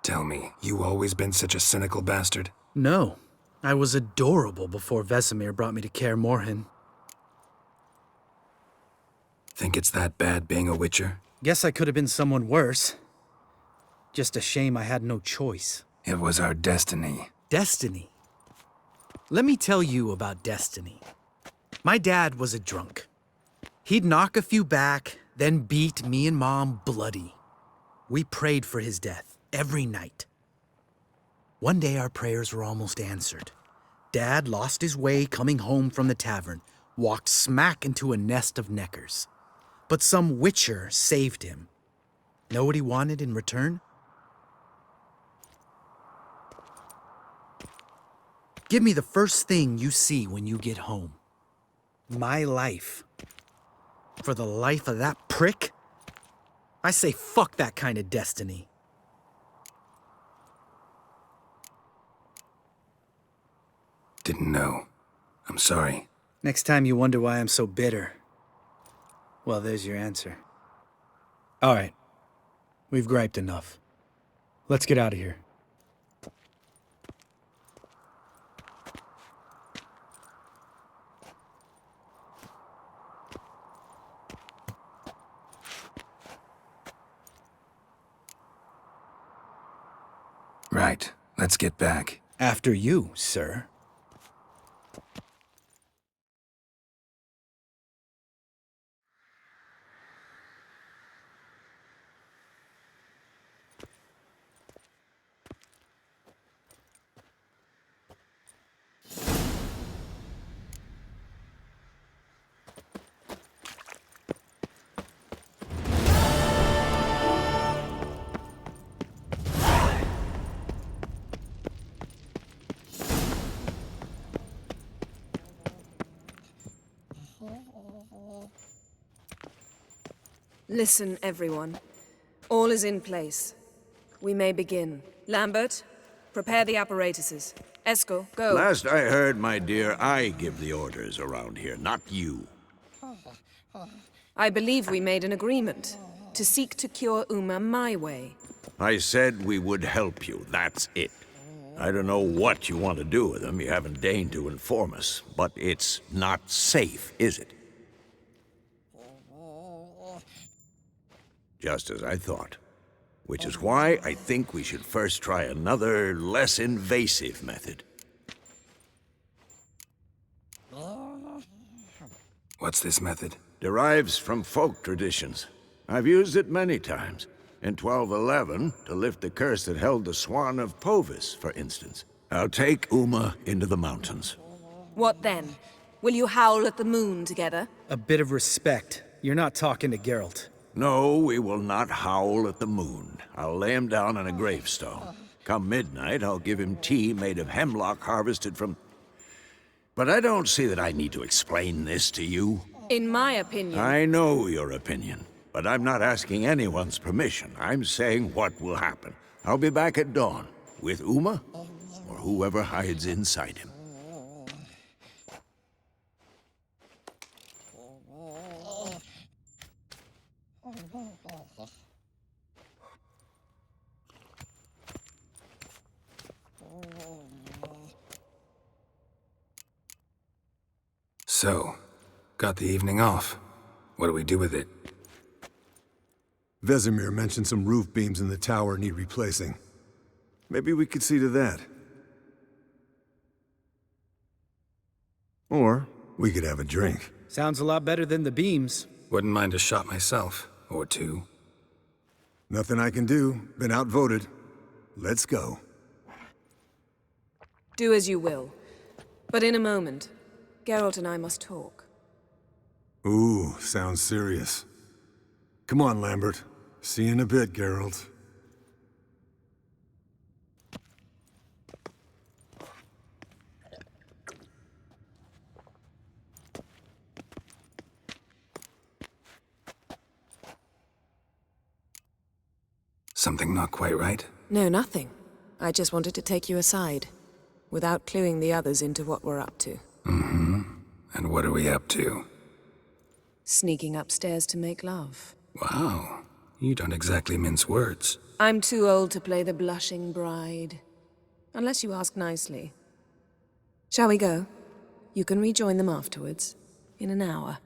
Tell me, you always been such a cynical bastard?
No. I was adorable before Vesemir brought me to Kaer Morhen.
Think it's that bad being a witcher?
Guess I could have been someone worse. Just a shame I had no choice.
It was our destiny.
Destiny? Let me tell you about destiny. My dad was a drunk. He'd knock a few back, then beat me and Mom bloody. We prayed for his death every night. One day our prayers were almost answered. Dad lost his way coming home from the tavern, walked smack into a nest of neckers. But some witcher saved him. Know what he wanted in return? Give me the first thing you see when you get home. My life. For the life of that prick? I say fuck that kind of destiny.
Didn't know. I'm sorry.
Next time you wonder why I'm so bitter, well, there's your answer. All right. We've griped enough. Let's get out of here.
Right. Let's get back.
After you, sir.
Listen, everyone. All is in place. We may begin. Lambert, prepare the apparatuses. Eskel, go.
Last I heard, my dear, I give the orders around here, not you.
I believe we made an agreement to seek to cure Uma my way.
I said we would help you, that's it. I don't know what you want to do with them, you haven't deigned to inform us, but it's not safe, is it? Just as I thought. Which is why I think we should first try another, less invasive method.
What's this method?
Derives from folk traditions. I've used it many times. In 1211, to lift the curse that held the Swan of Povis, for instance. I'll take Uma into the mountains.
What then? Will you howl at the moon together?
A bit of respect. You're not talking to Geralt.
No, we will not howl at the moon. I'll lay him down on a gravestone. Come midnight, I'll give him tea made of hemlock harvested from... But I don't see that I need to explain this to you.
In my opinion...
I know your opinion, but I'm not asking anyone's permission. I'm saying what will happen. I'll be back at dawn, with Uma, or whoever hides inside him.
So, got the evening off. What do we do with it?
Vesemir mentioned some roof beams in the tower need replacing. Maybe we could see to that. Or we could have a drink.
Sounds a lot better than the beams.
Wouldn't mind a shot myself, or two.
Nothing I can do. Been outvoted. Let's go.
Do as you will. But in a moment, Geralt and I must talk.
Ooh, sounds serious. Come on, Lambert. See you in a bit, Geralt.
Something not quite right?
No, nothing. I just wanted to take you aside, without cluing the others into what we're up to.
Mm-hmm. And what are we up to?
Sneaking upstairs to make love.
Wow. You don't exactly mince words.
I'm too old to play the blushing bride. Unless you ask nicely. Shall we go? You can rejoin them afterwards. In an hour.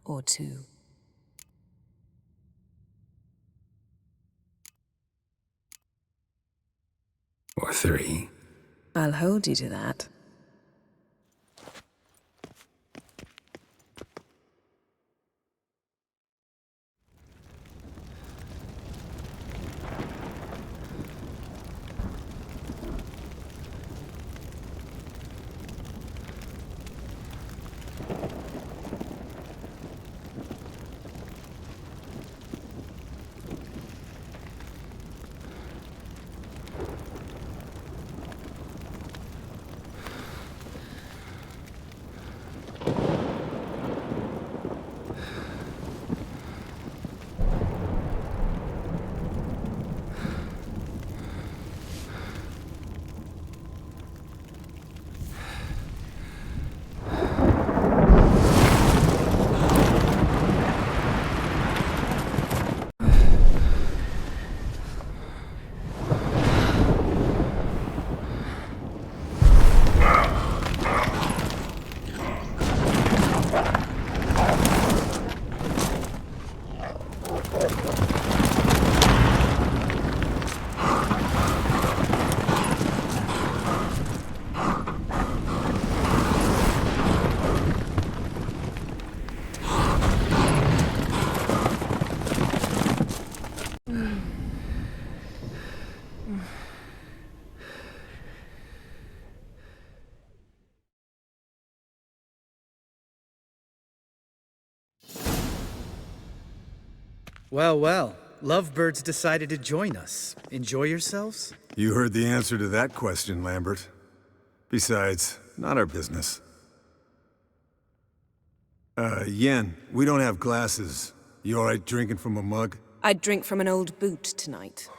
Or two.
Or three.
I'll hold you to that.
Well, well. Lovebirds decided to join us. Enjoy yourselves?
You heard the answer to that question, Lambert. Besides, not our business. Yen, we don't have glasses. You alright drinking from a mug?
I'd drink from an old boot tonight.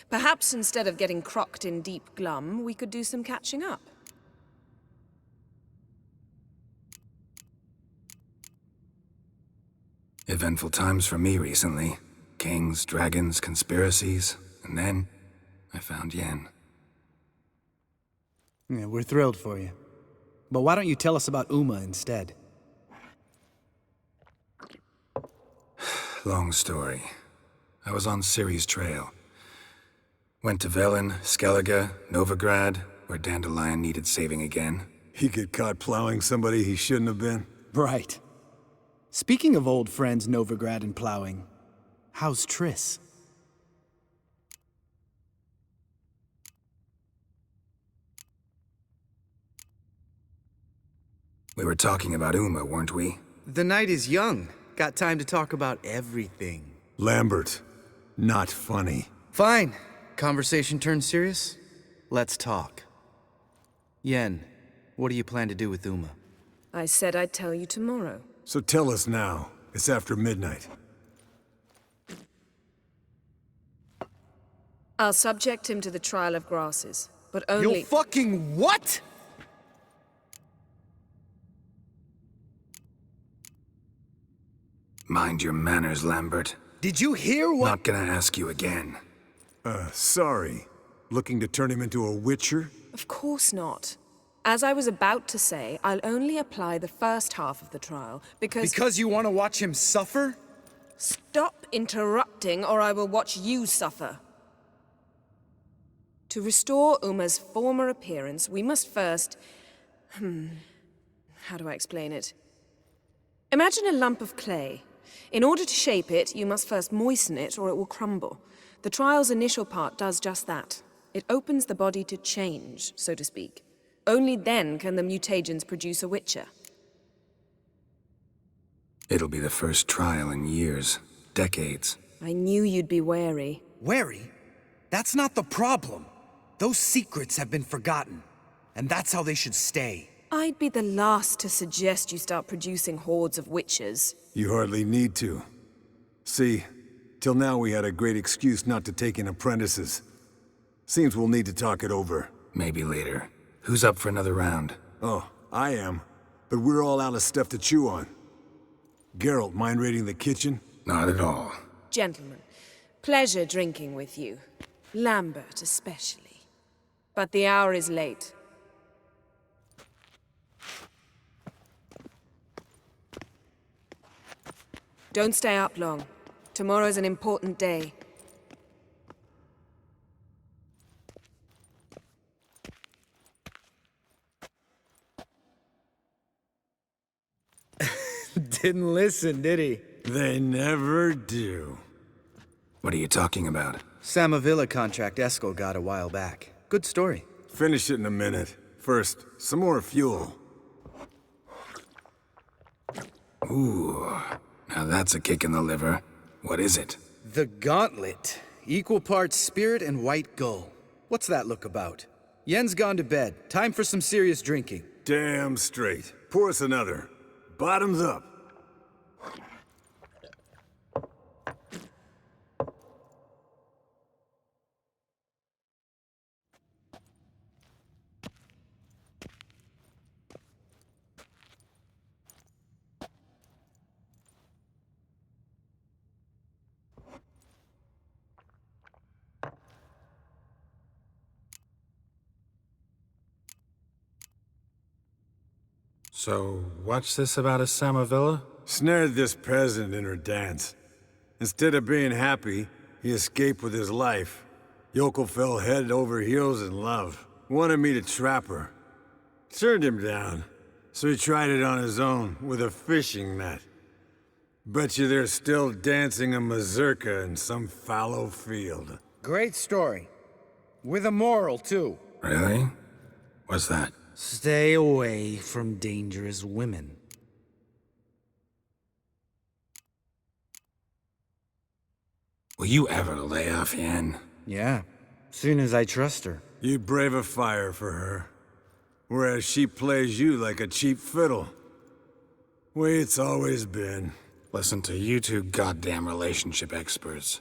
Perhaps instead of getting crocked in deep glum, we could do some catching up.
Eventful times for me recently. Kings, dragons, conspiracies, and then I found Yen.
Yeah, we're thrilled for you. But why don't you tell us about Uma instead?
Long story. I was on Ciri's trail. Went to Velen, Skellige, Novigrad, where Dandelion needed saving again.
He get caught plowing somebody he shouldn't have been?
Right. Speaking of old friends Novigrad and plowing, how's Triss?
We were talking about Uma, weren't we?
The night is young. Got time to talk about everything.
Lambert, not funny.
Fine. Conversation turned serious? Let's talk. Yen, what do you plan to do with Uma?
I said I'd tell you tomorrow.
So tell us now. It's after midnight.
I'll subject him to the trial of grasses, but only—
You'll fucking what?!
Mind your manners, Lambert.
Did you hear what—
Not gonna ask you again.
Sorry. Looking to turn him into a witcher?
Of course not. As I was about to say, I'll only apply the first half of the trial, because—
Because you want to watch him suffer?
Stop interrupting, or I will watch you suffer. To restore Uma's former appearance, we must first— how do I explain it? Imagine a lump of clay. In order to shape it, you must first moisten it, or it will crumble. The trial's initial part does just that. It opens the body to change, so to speak. Only then can the mutagens produce a witcher.
It'll be the first trial in years, decades.
I knew you'd be wary.
Wary? That's not the problem. Those secrets have been forgotten, and that's how they should stay.
I'd be the last to suggest you start producing hordes of witches.
You hardly need to. See, till now we had a great excuse not to take in apprentices. Seems we'll need to talk it over.
Maybe later. Who's up for another round?
Oh, I am. But we're all out of stuff to chew on. Geralt, mind raiding the kitchen?
Not at all.
Gentlemen, pleasure drinking with you. Lambert especially. But the hour is late. Don't stay up long. Tomorrow's an important day.
Didn't listen, did he?
They never do.
What are you talking about?
Samavilla contract Eskel got a while back. Good story.
Finish it in a minute. First, some more fuel.
Ooh, now that's a kick in the liver. What is it?
The Gauntlet. Equal parts spirit and white gull. What's that look about? Yen's gone to bed. Time for some serious drinking.
Damn straight. Pour us another. Bottoms up.
So, what's this about a Samavilla?
Snared this peasant in her dance. Instead of being happy, he escaped with his life. Yoko fell head over heels in love. Wanted me to trap her. Turned him down. So he tried it on his own, with a fishing net. Bet you they're still dancing a mazurka in some fallow field.
Great story. With a moral, too.
Really? What's that?
Stay away from dangerous women.
Will you ever lay off Yen?
Yeah, soon as I trust her.
You'd brave a fire for her, whereas she plays you like a cheap fiddle. Way it's always been.
Listen to you two goddamn relationship experts.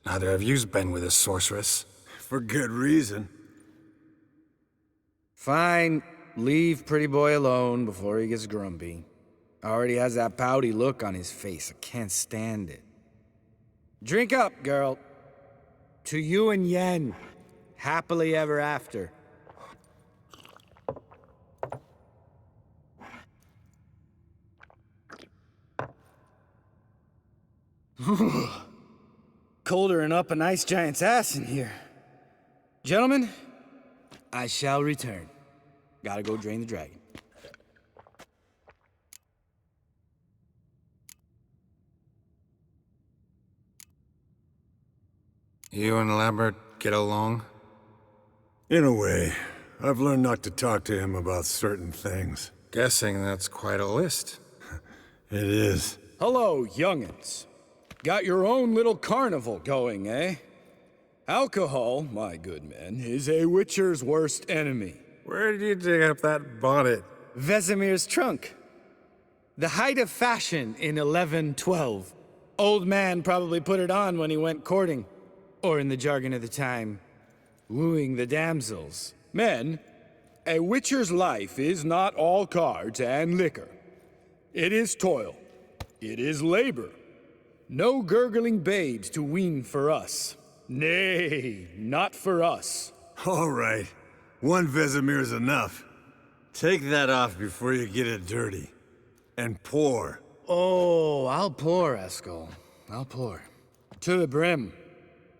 Neither of you's been with a sorceress.
For good reason.
Fine, leave Pretty Boy alone before he gets grumpy. Already has that pouty look on his face. I can't stand it. Drink up, girl. To you and Yen. Happily ever after. Colder than up an ice giant's ass in here. Gentlemen, I shall return. Gotta go drain the dragon.
You and Lambert get along?
In a way. I've learned not to talk to him about certain things.
Guessing that's quite a list.
It is.
Hello, young'uns. Got your own little carnival going, eh? Alcohol, my good men, is a witcher's worst enemy.
Where did you dig up that bonnet?
Vesemir's trunk. The height of fashion in 1112. Old man probably put it on when he went courting. Or in the jargon of the time, wooing the damsels.
Men, a witcher's life is not all cards and liquor. It is toil. It is labor. No gurgling babes to wean for us. Nay, not for us.
All right. One Vesemir's enough. Take that off before you get it dirty. And pour.
Oh, I'll pour, Eskel. I'll pour. To the brim.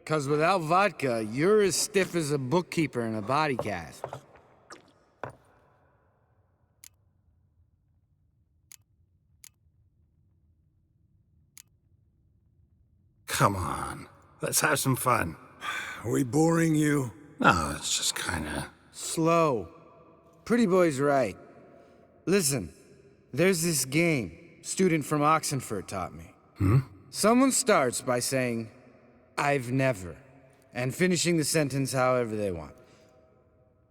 'Cause without vodka, you're as stiff as a bookkeeper in a body cast.
Come on. Let's have some fun.
Are we boring you?
No, it's just kinda...
Slow. Pretty Boy's right. Listen, there's this game student from Oxenfurt taught me. Someone starts by saying, I've never, and finishing the sentence however they want.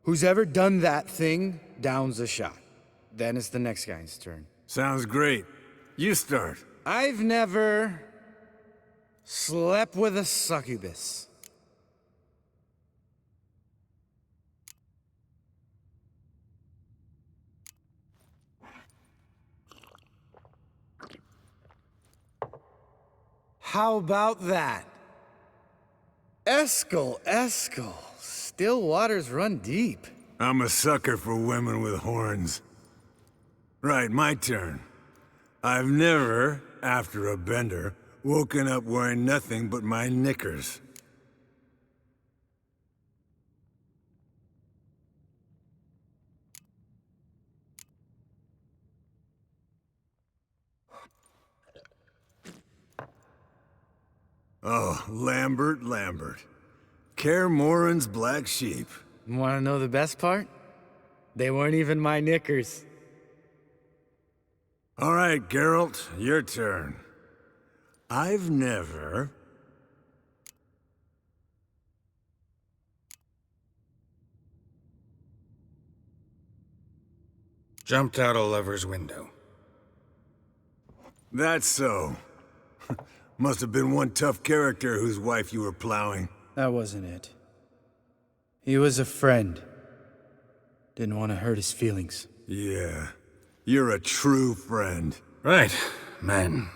Who's ever done that thing downs a shot. Then it's the next guy's turn.
Sounds great. You start.
I've never slept with a succubus. How about that? Eskel. Still waters run deep.
I'm a sucker for women with horns. Right, my turn. I've never, after a bender, woken up wearing nothing but my knickers. Oh, Lambert. Kaer Morhen's black sheep.
Want to know the best part? They weren't even my knickers.
All right, Geralt, your turn. I've never...
Jumped out a lover's window.
That's so. Must have been one tough character whose wife you were plowing.
That wasn't it. He was a friend. Didn't want to hurt his feelings.
Yeah. You're a true friend.
Right, men.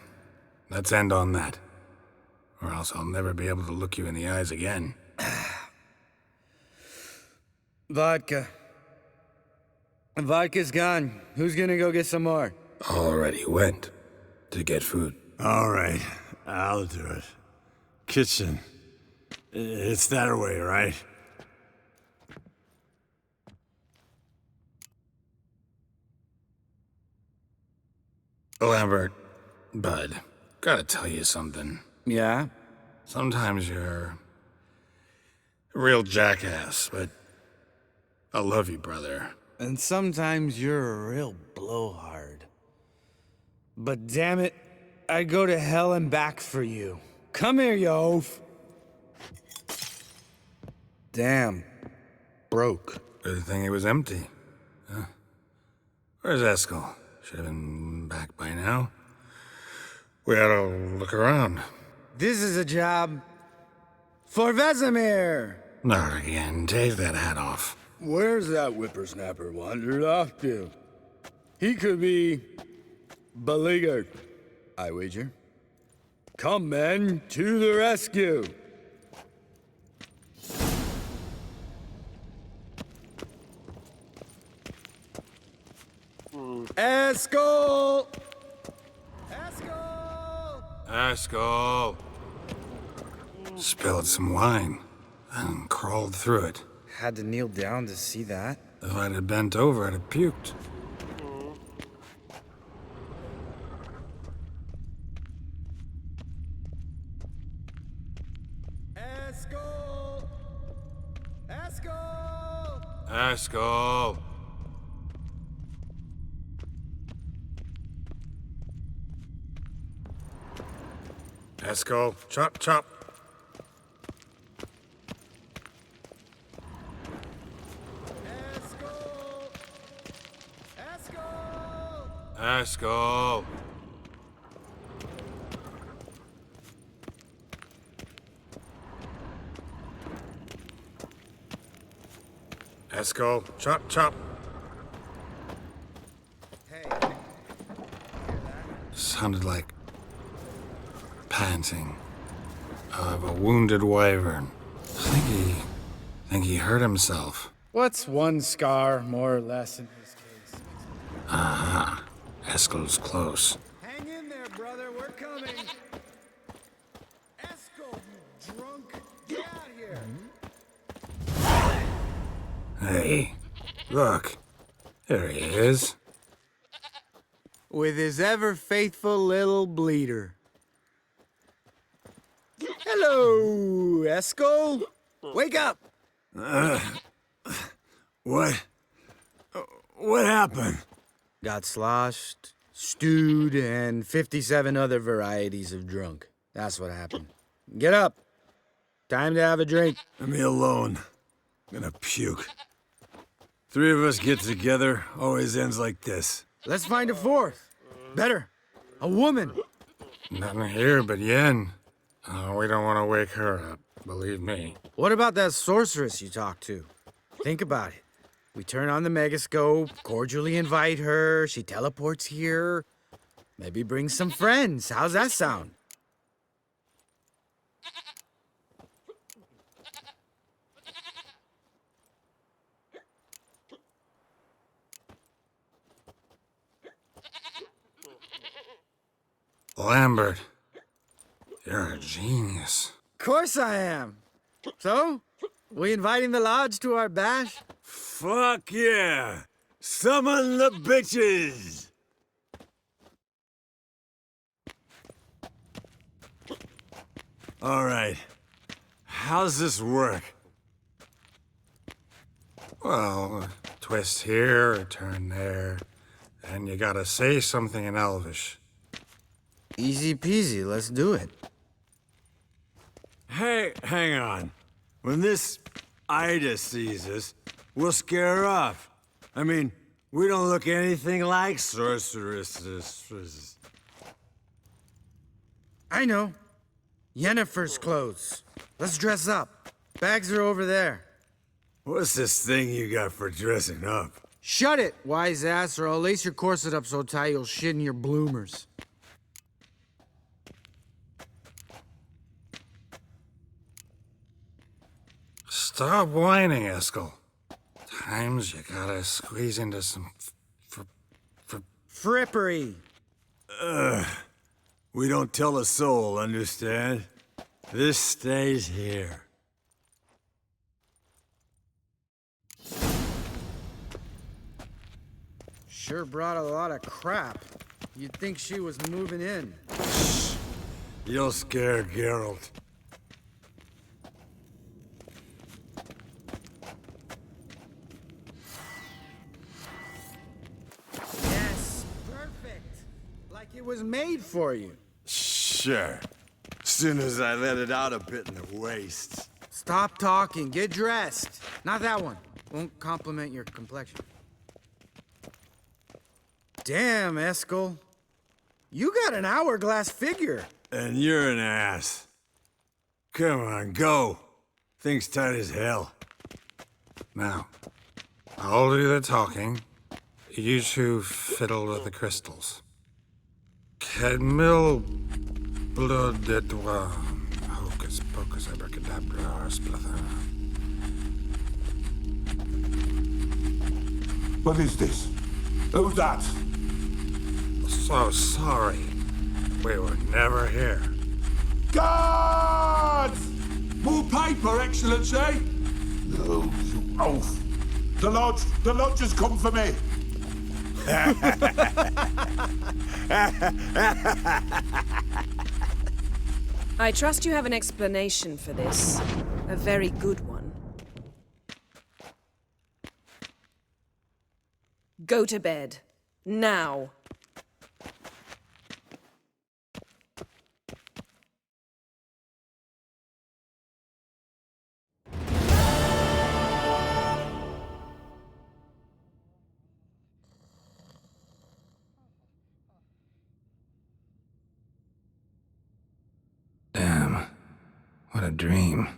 Let's end on that. Or else I'll never be able to look you in the eyes again.
Vodka. Vodka's gone. Who's gonna go get some more?
Already went. To get food.
All right, I'll do it. Kitchen. It's that way, right?
Lambert, bud, gotta tell you something.
Yeah?
Sometimes you're a real jackass, but I love you, brother.
And sometimes you're a real blowhard. But damn it, I'd go to hell and back for you. Come here, you oaf. Damn. Broke.
Good thing it was empty. Huh? Where's Eskel? Should have been back by now. We ought to look around.
This is a job for Vesemir!
Not again. Take that hat off.
Where's that whippersnapper wandered off to? He could be beleaguered, I wager. Come, men, to the rescue! Eskel! Eskel!
Eskel! Spilled some wine and crawled through it.
Had to kneel down to see that.
If I'd have bent over, I'd have puked.
Eskel! Eskel!
Eskel! Eskel, chop, chop. Eskel! Eskel, chop, chop.
Hey.
Sounded like panting of a wounded wyvern. Think he hurt himself.
What's one scar, more or less, in his case?
Aha. Eskel's close.
Hang in there, brother. We're coming. Eskel, you drunk. Get out here.
Hey, look. There he is.
With his ever-faithful little bleeder. Hello, Eskel. Wake up.
What? What happened?
Got sloshed, stewed, and 57 other varieties of drunk. That's what happened. Get up. Time to have a drink.
Leave me alone. I'm gonna puke. Three of us get together, always ends like this.
Let's find a fourth. Better. A woman.
Nothing here but Yen. Oh, we don't want to wake her up, believe me.
What about that sorceress you talked to? Think about it. We turn on the megascope, cordially invite her, she teleports here. Maybe bring some friends. How's that sound?
Lambert, you're a genius.
Of course I am. So, we inviting the lodge to our bash?
Fuck yeah! Summon the bitches! All right. How's this work?
Well, a twist here, a turn there, and you gotta say something in Elvish.
Easy peasy, let's do it.
Hey, hang on. When this Ida sees us, we'll scare her off. I mean, we don't look anything like sorceresses.
I know. Yennefer's clothes. Let's dress up. Bags are over there.
What's this thing you got for dressing up?
Shut it, wise ass, or I'll lace your corset up so tight you'll shit in your bloomers.
Stop whining, Eskel. Times you gotta squeeze into some
frippery.
We don't tell a soul, understand? This stays here.
Sure brought a lot of crap. You'd think she was moving in.
You'll scare Geralt.
Yes, perfect. Like it was made for you.
Sure. Soon as I let it out a bit in the waist.
It's Stop talking, get dressed. Not that one. Won't compliment your complexion. Damn, Eskel. You got an hourglass figure.
And you're an ass. Come on, go. Thing's tight as hell.
Now, I'll do the talking. You two fiddle with the crystals. Cadmil blood de toi. Hocus pocus abracadabra splather.
What is this? Who's that?
So sorry. We were never here.
Guards! More paper, Excellency! No, you oaf! The lodge has come for me!
I trust you have an explanation for this. A very good one. Go to bed. Now.
Damn. What a dream.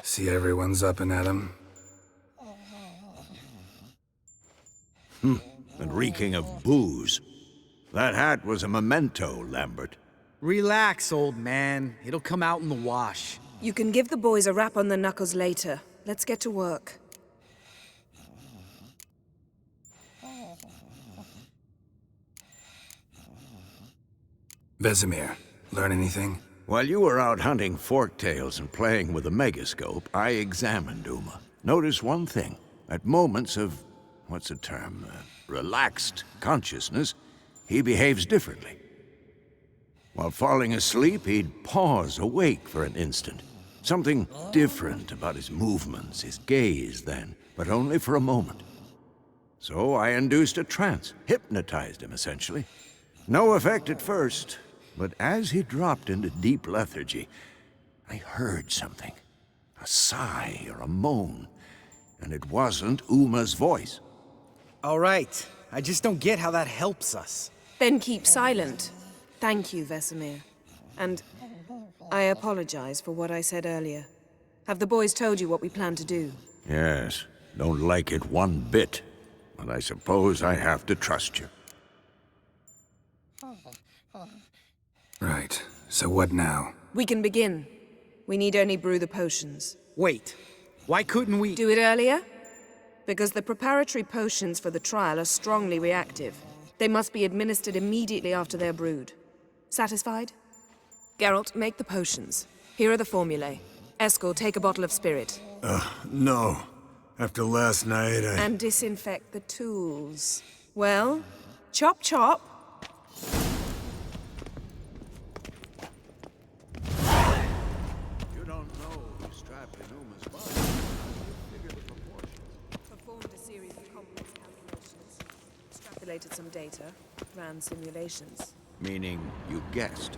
See everyone's up and at 'em.
And reeking of booze. That hat was a memento, Lambert.
Relax, old man. It'll come out in the wash.
You can give the boys a rap on the knuckles later. Let's get to work.
Vesemir, learn anything?
While you were out hunting forktails and playing with a megascope, I examined Uma. Notice one thing. At moments of, what's the term, relaxed consciousness, he behaves differently. While falling asleep, he'd pause awake for an instant. Something different about his movements, his gaze then, but only for a moment. So I induced a trance, hypnotized him essentially. No effect at first, but as he dropped into deep lethargy, I heard something. A sigh or a moan, and it wasn't Uma's voice.
All right. I just don't get how that helps us.
Then keep silent. Thank you, Vesemir. And I apologize for what I said earlier. Have the boys told you what we plan to do?
Yes, don't like it one bit, but I suppose I have to trust you.
Right. So what now?
We can begin. We need only brew the potions.
Wait. Why couldn't we...
Do it earlier? Because the preparatory potions for the trial are strongly reactive. They must be administered immediately after they're brewed. Satisfied? Geralt, make the potions. Here are the formulae. Eskel, take a bottle of spirit.
No. After last night,
And disinfect the tools. Well, chop chop.
You don't know who's strapped in Uma's body. Figure the proportions.
Performed a series of complex calculations. Extrapolated some data. Ran simulations.
Meaning you guessed.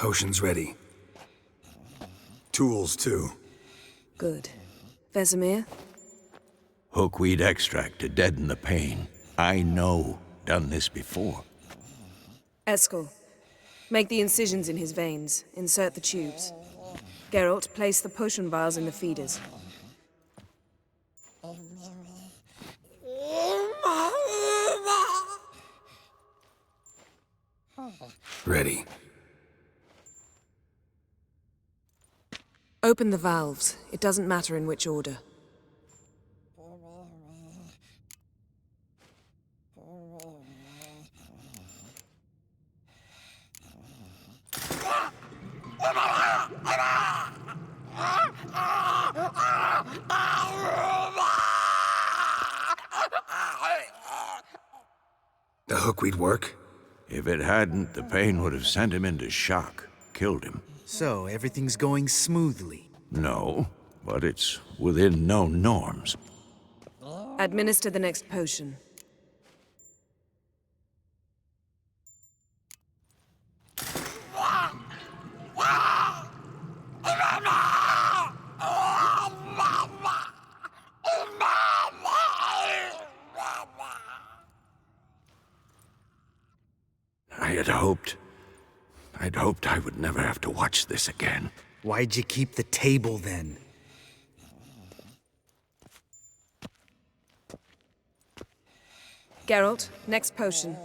Potion's ready.
Tools, too.
Good. Vesemir?
Hookweed extract to deaden the pain. I know. Done this before.
Eskel, make the incisions in his veins. Insert the tubes. Geralt, place the potion vials in the feeders.
Ready.
Open the valves. It doesn't matter in which order.
The hookweed work?
If it hadn't, the pain would have sent him into shock, killed him.
So, everything's going smoothly.
No, but it's within known norms.
Administer the next potion.
I'd hoped I would never have to watch this again.
Why'd you keep the table then?
Geralt, next potion.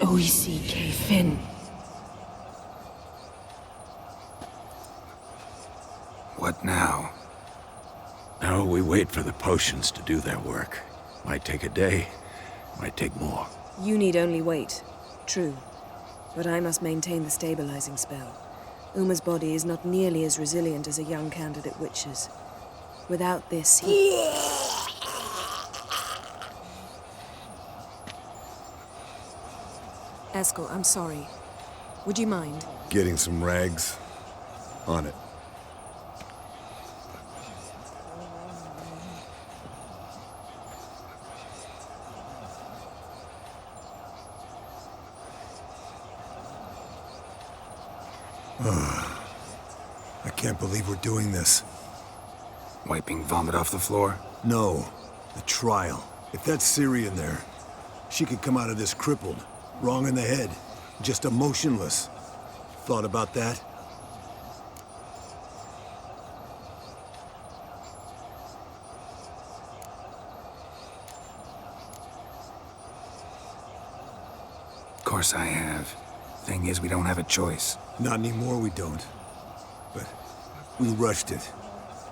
Oici Finn.
What now?
Now we wait for the potions to do their work. Might take a day, might take more.
You need only wait. True. But I must maintain the stabilizing spell. Uma's body is not nearly as resilient as a young candidate witch's. Without this, he... Eskel, I'm sorry. Would you mind?
Getting some rags. On it. I can't believe we're doing this.
Wiping vomit off the floor?
No. The trial. If that's Ciri in there, she could come out of this crippled. Wrong in the head. Just emotionless. Thought about that?
Of course I have. Thing is, we don't have a choice.
Not anymore, we don't. But we rushed it.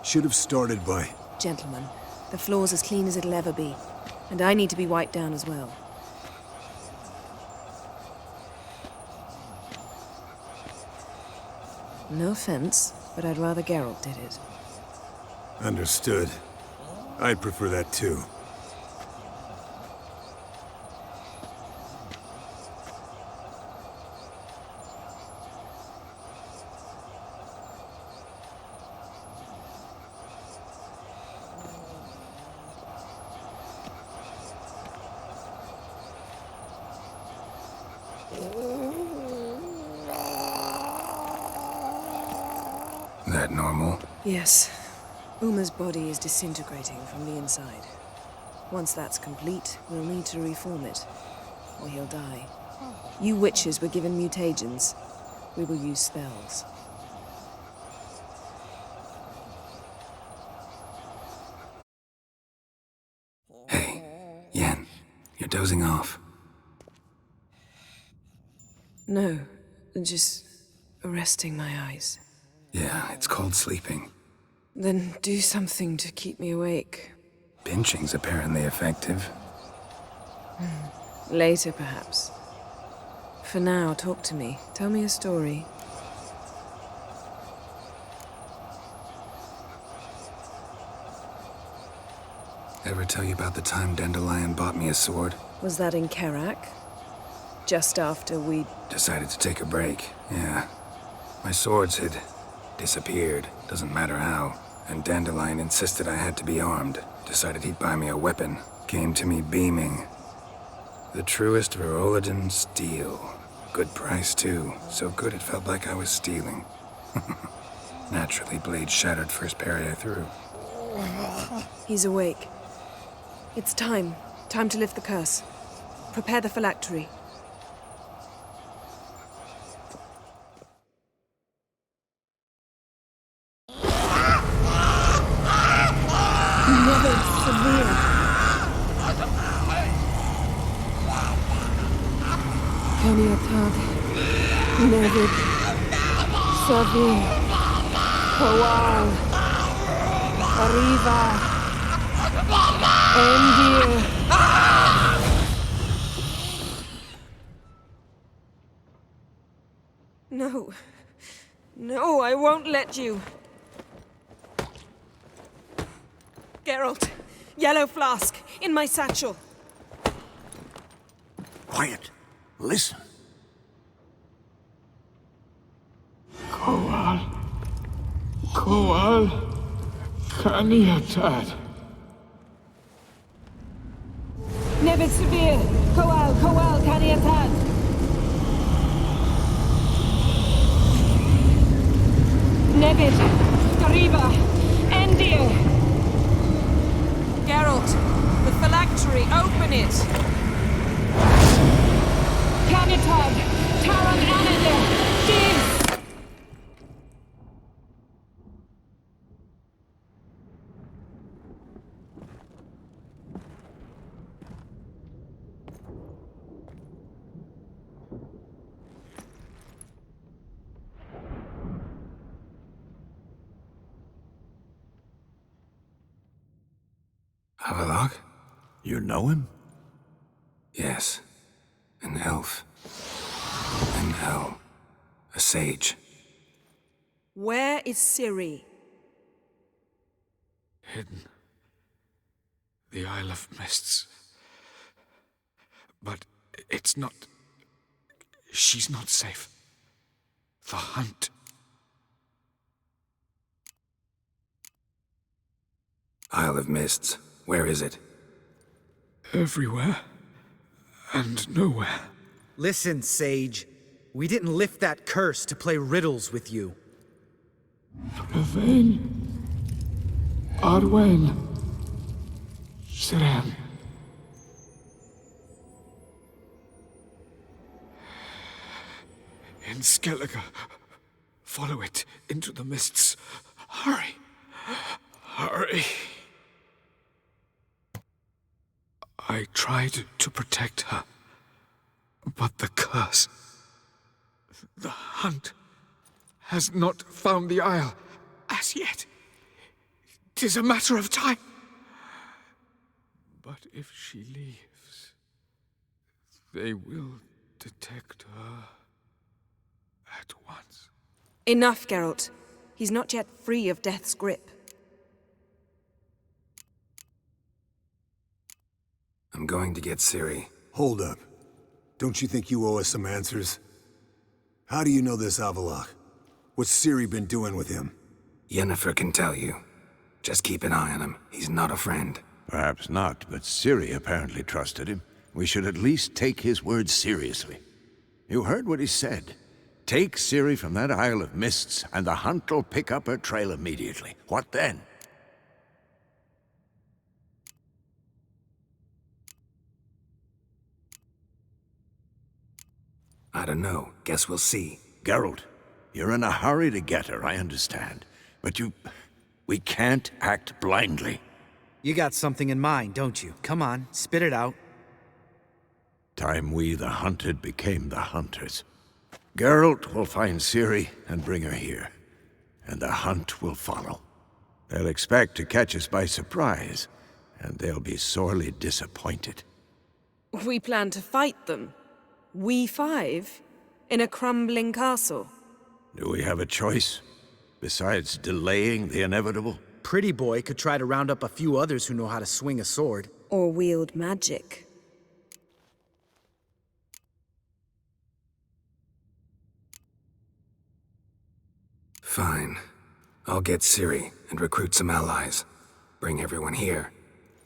Should have started by...
Gentlemen, the floor's as clean as it'll ever be. And I need to be wiped down as well. No offense, but I'd rather Geralt did it.
Understood. I'd prefer that too.
That normal?
Yes. Uma's body is disintegrating from the inside. Once that's complete, we'll need to reform it, or he'll die. You witches were given mutagens. We will use spells.
Hey, Yen, you're dozing off.
No, just resting my eyes.
Yeah, it's called sleeping.
Then do something to keep me awake.
Pinching's apparently effective.
Later, perhaps. For now, talk to me. Tell me a story.
Ever tell you about the time Dandelion bought me a sword?
Was that in Kerak? just after we...
Decided to take a break, yeah. My swords had disappeared, doesn't matter how. And Dandelion insisted I had to be armed. Decided he'd buy me a weapon. Came to me beaming. The truest Verolidan steel. Good price, too. So good it felt like I was stealing. Naturally, blade shattered first parry I threw.
He's awake. It's time. Time to lift the curse. Prepare the phylactery.
Never severe. Kaniatag. Nevid. Savir. Kowal. Arriva. Endir.
No. No, I won't let you. Geralt, yellow flask, in my satchel.
Quiet. Listen.
Kowal. Kowal. Kaniatad.
Nevid severe. Kowal. Kowal. Kaniatad. Nevid. Arriva. Endir.
Geralt, the phylactery, open it!
Kanitag. Taran Anadir. Diz.
Havelock?
You know him?
Yes. An elf. An elf. A sage.
Where is Ciri?
Hidden. The Isle of Mists. But it's not... She's not safe. The hunt.
Isle of Mists. Where is it?
Everywhere. And nowhere.
Listen, Sage. We didn't lift that curse to play riddles with you.
Yvain. Arwen. Siren. In Skellige. Follow it into the mists. Hurry. Hurry. I tried to protect her, but the curse, the hunt, has not found the Isle as yet. 'Tis a matter of time. But if she leaves, they will detect her at once.
Enough, Geralt. He's not yet free of death's grip.
I'm going to get Ciri.
Hold up. Don't you think you owe us some answers? How do you know this Havelock? What's Ciri been doing with him?
Yennefer can tell you. Just keep an eye on him. He's not a friend.
Perhaps not, but Ciri apparently trusted him. We should at least take his words seriously. You heard what he said. Take Ciri from that Isle of Mists, and the hunt will pick up her trail immediately. What then?
I don't know. Guess we'll see.
Geralt, you're in a hurry to get her, I understand. But we can't act blindly.
You got something in mind, don't you? Come on, spit it out.
Time we, the hunted, became the hunters. Geralt will find Ciri and bring her here. And the hunt will follow. They'll expect to catch us by surprise, and they'll be sorely disappointed.
We plan to fight them. We five? In a crumbling castle?
Do we have a choice? Besides delaying the inevitable?
Pretty Boy could try to round up a few others who know how to swing a sword.
Or wield magic.
Fine. I'll get Ciri and recruit some allies. Bring everyone here.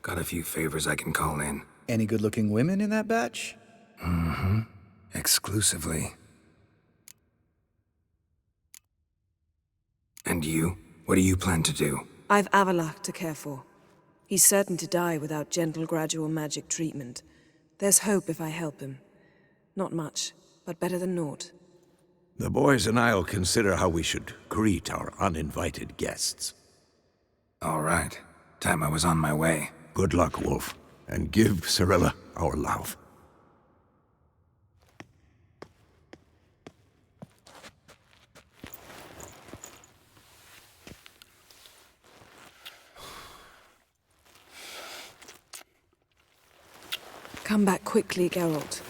Got a few favors I can call in.
Any good-looking women in that batch?
Mm-hmm. Exclusively. And you? What do you plan to do?
I've Avalach to care for. He's certain to die without gentle, gradual magic treatment. There's hope if I help him. Not much, but better than naught.
The boys and I'll consider how we should greet our uninvited guests.
All right. Time I was on my way.
Good luck, Wolf. And give Cirilla our love.
Come back quickly, Geralt.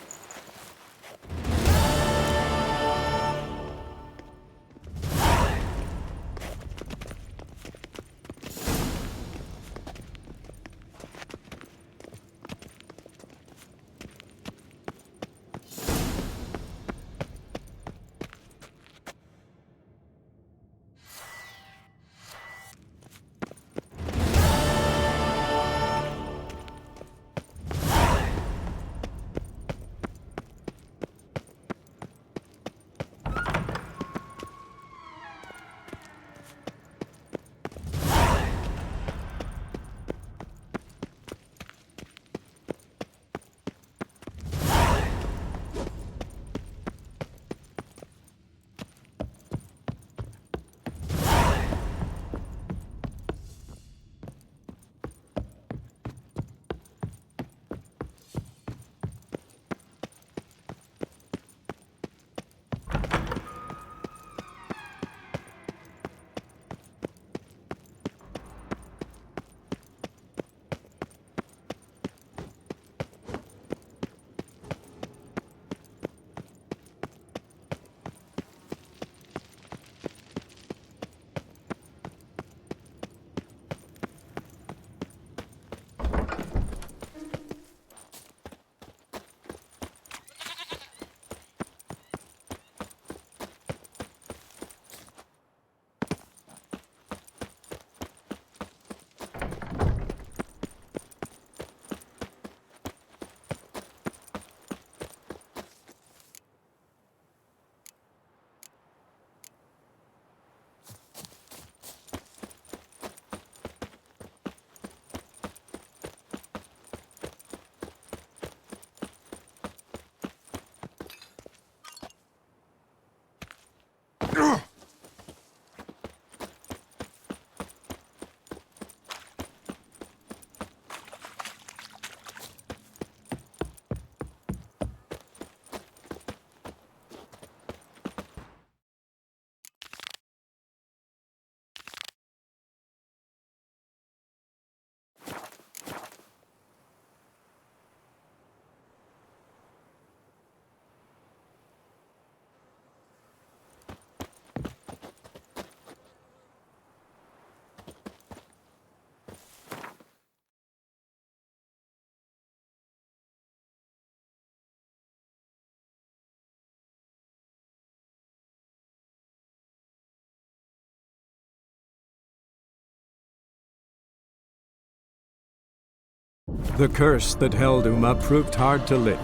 The curse that held Uma proved hard to lift,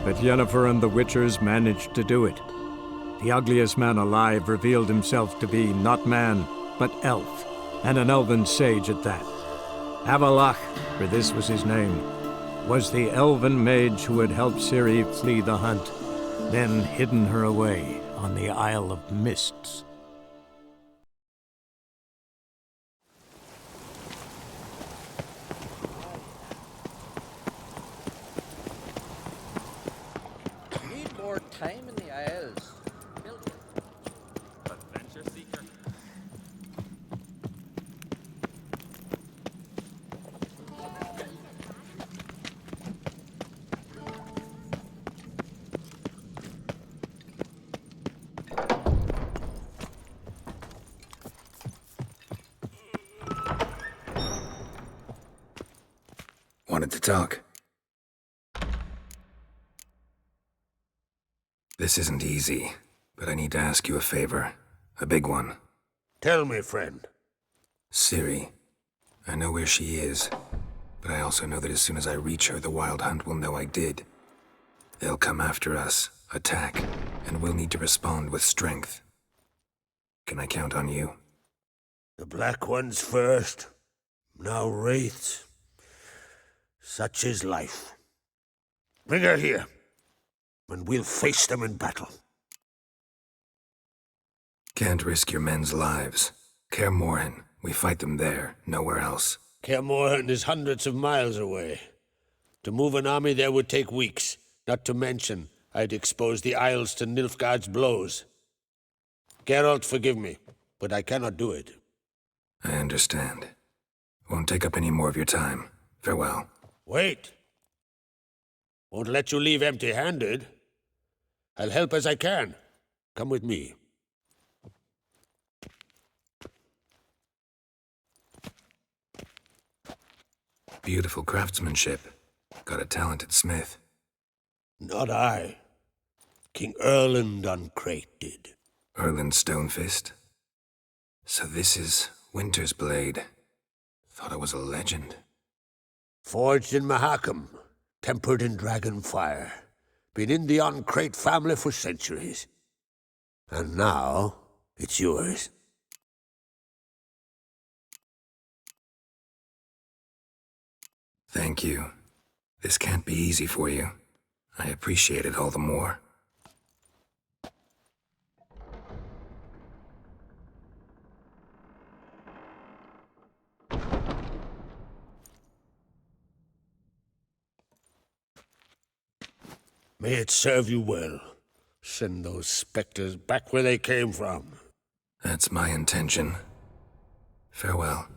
but Yennefer and the Witchers managed to do it. The ugliest man alive revealed himself to be not man, but elf, and an elven sage at that. Avalach, for this was his name, was the elven mage who had helped Ciri flee the hunt, then hidden her away on the Isle of Mists.
Need more time in the Isles.
Adventure seeker.
Wanted to talk. This isn't easy, but I need to ask you a favor. A big one.
Tell me, friend.
Ciri. I know where she is, but I also know that as soon as I reach her, the Wild Hunt will know I did. They'll come after us, attack, and we'll need to respond with strength. Can I count on you?
The Black Ones first, now wraiths. Such is life. Bring her here, and we'll face them in battle.
Can't risk your men's lives. Kaer Morhen, we fight them there, nowhere else.
Kaer Morhen is hundreds of miles away. To move an army there would take weeks, not to mention I'd expose the Isles to Nilfgaard's blows. Geralt, forgive me, but I cannot do it.
I understand. Won't take up any more of your time. Farewell.
Wait. Won't let you leave empty-handed. I'll help as I can. Come with me.
Beautiful craftsmanship. Got a talented smith.
Not I. King Erland Uncrate did.
Erland Stonefist? So this is Winter's Blade. Thought it was a legend.
Forged in Mahakam, tempered in dragon fire. Been in the Uncrate family for centuries. And now, it's yours.
Thank you. This can't be easy for you. I appreciate it all the more.
May it serve you well. Send those specters back where they came from.
That's my intention. Farewell.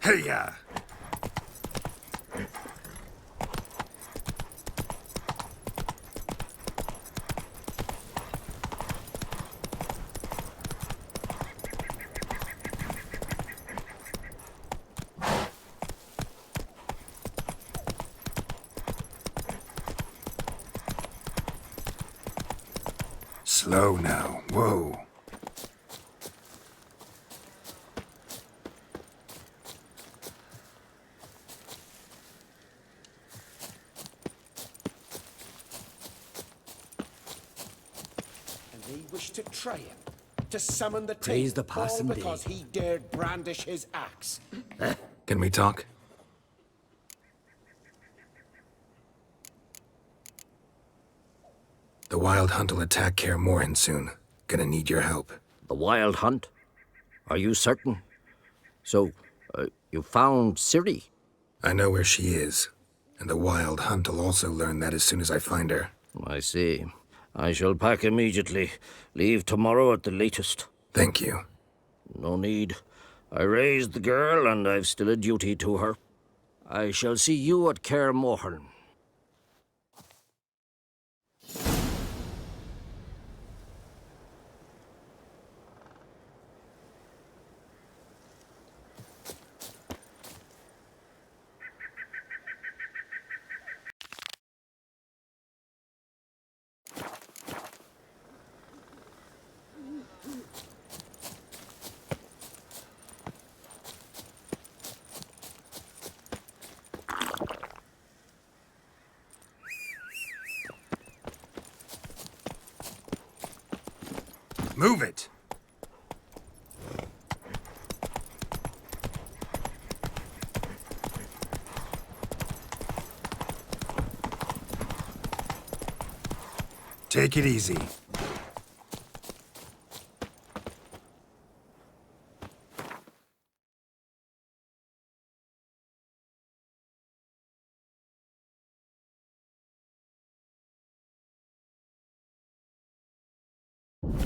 Hey-ya!
Slow now. Whoa.
To try him, to summon the
Praise
Taint,
the passing
all
day.
because he dared brandish his axe.
Can we talk? The Wild Hunt will attack Kaer Morhen soon. Gonna need your help.
The Wild Hunt? Are you certain? So, you found Ciri?
I know where she is, and the Wild Hunt will also learn that as soon as I find her.
I see. I shall pack immediately. Leave tomorrow at the latest.
Thank you.
No need. I raised the girl, and I've still a duty to her. I shall see you at Kaer Morhen.
Move it! Take it easy.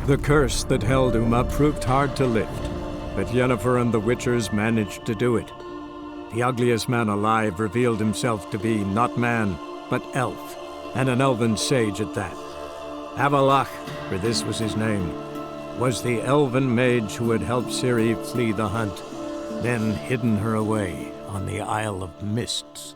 The curse that held Uma proved hard to lift, but Yennefer and the Witchers managed to do it. The ugliest man alive revealed himself to be not man, but elf, and an elven sage at that. Avallac'h, for this was his name, was the elven mage who had helped Ciri flee the hunt, then hidden her away on the Isle of Mists.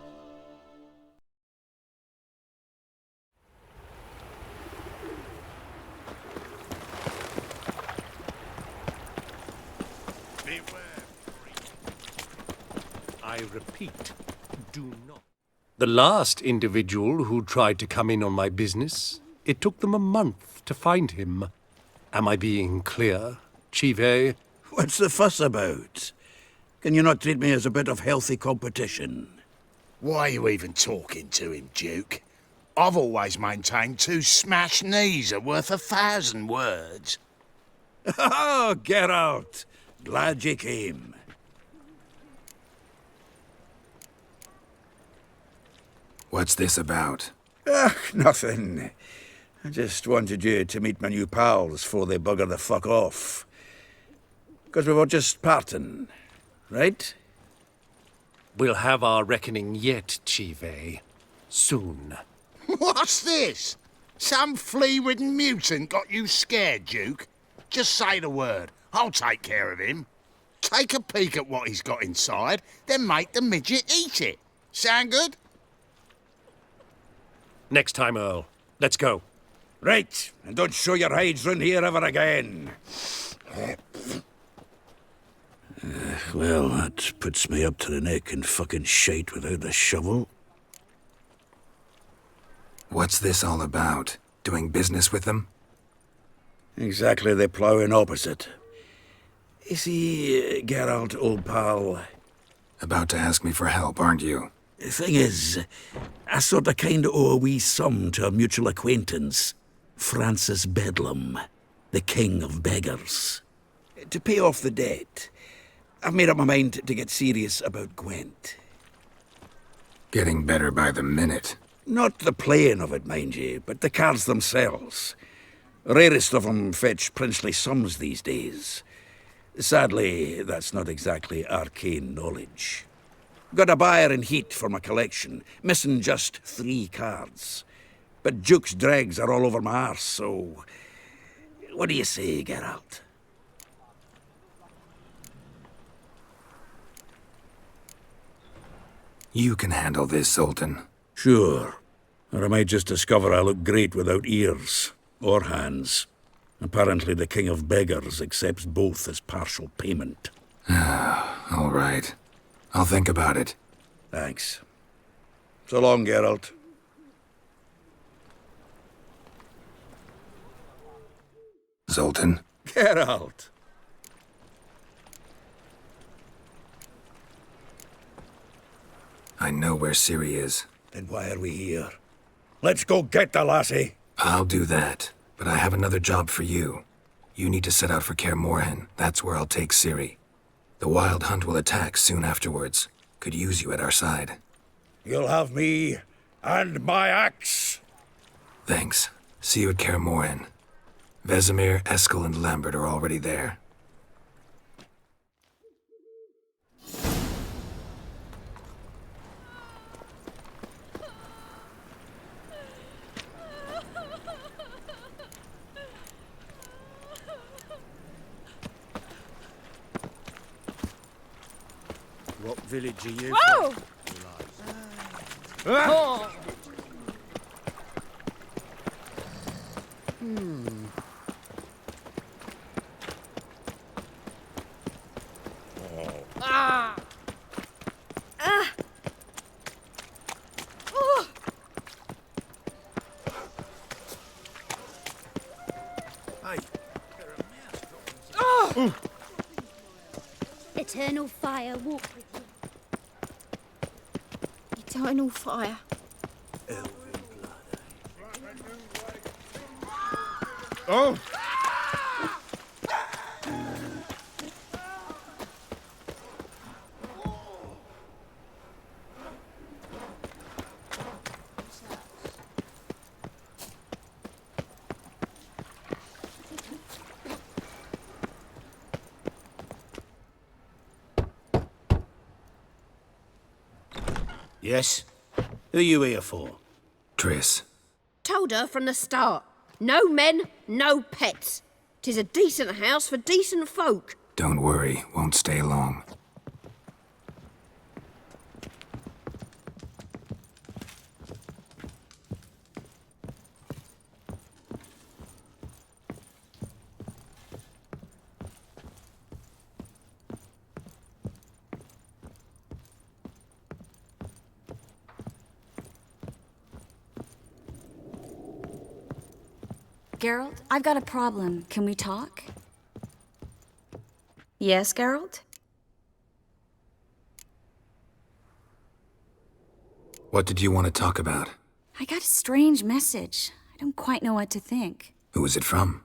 I repeat, do not. The last individual who tried to come in on my business, it took them a month to find him. Am I being clear, Chive?
What's the fuss about? Can you not treat me as a bit of healthy competition?
Why are you even talking to him, Duke? I've always maintained 2 smashed knees are worth 1,000 words.
Oh, Geralt! Glad you came.
What's this about?
Nothing. I just wanted you to meet my new pals before they bugger the fuck off. Because we were just parting, right?
We'll have our reckoning yet, Chive. Soon.
What's this? Some flea-ridden mutant got you scared, Duke? Just say the word. I'll take care of him. Take a peek at what he's got inside, then make the midget eat it. Sound good?
Next time, Earl. Let's go.
Right, and don't show your hides round here ever again. Well, that puts me up to the neck in fucking shite without the shovel.
What's this all about? Doing business with them?
Exactly the ploughing opposite. You see, Geralt, old pal...
About to ask me for help, aren't you?
The thing is, I sort of kind of owe a wee sum to a mutual acquaintance, Francis Bedlam, the king of beggars. To pay off the debt, I've made up my mind to get serious about Gwent.
Getting better by the minute.
Not the playing of it, mind you, but the cards themselves. Rarest of them fetch princely sums these days. Sadly, that's not exactly arcane knowledge. Got a buyer in heat for my collection, missing just 3 cards. But Duke's dregs are all over my arse, so... What do you say, Geralt?
You can handle this, Zoltan.
Sure. Or I might just discover I look great without ears. Or hands. Apparently the King of Beggars accepts both as partial payment.
All right. I'll think about it.
Thanks. So long, Geralt.
Zoltan?
Geralt!
I know where Ciri is.
Then why are we here? Let's go get the lassie!
I'll do that, but I have another job for you. You need to set out for Kaer Morhen. That's where I'll take Ciri. The Wild Hunt will attack soon afterwards. Could use you at our side.
You'll have me and my axe.
Thanks. See you at Kaer Morhen. Vesemir, Eskel, and Lambert are already there.
What village are you
Whoa!
Oh.
Ah! Ah! Oh! Oh!
Eternal fire walk with you. Eternal fire.
Oh! Yes? Who are you here for?
Triss.
Told her from the start. No men, no pets. 'Tis a decent house for decent folk.
Don't worry, won't stay long.
Geralt, I've got a problem. Can we talk? Yes, Geralt?
What did you want to talk about?
I got a strange message. I don't quite know what to think.
Who was it from?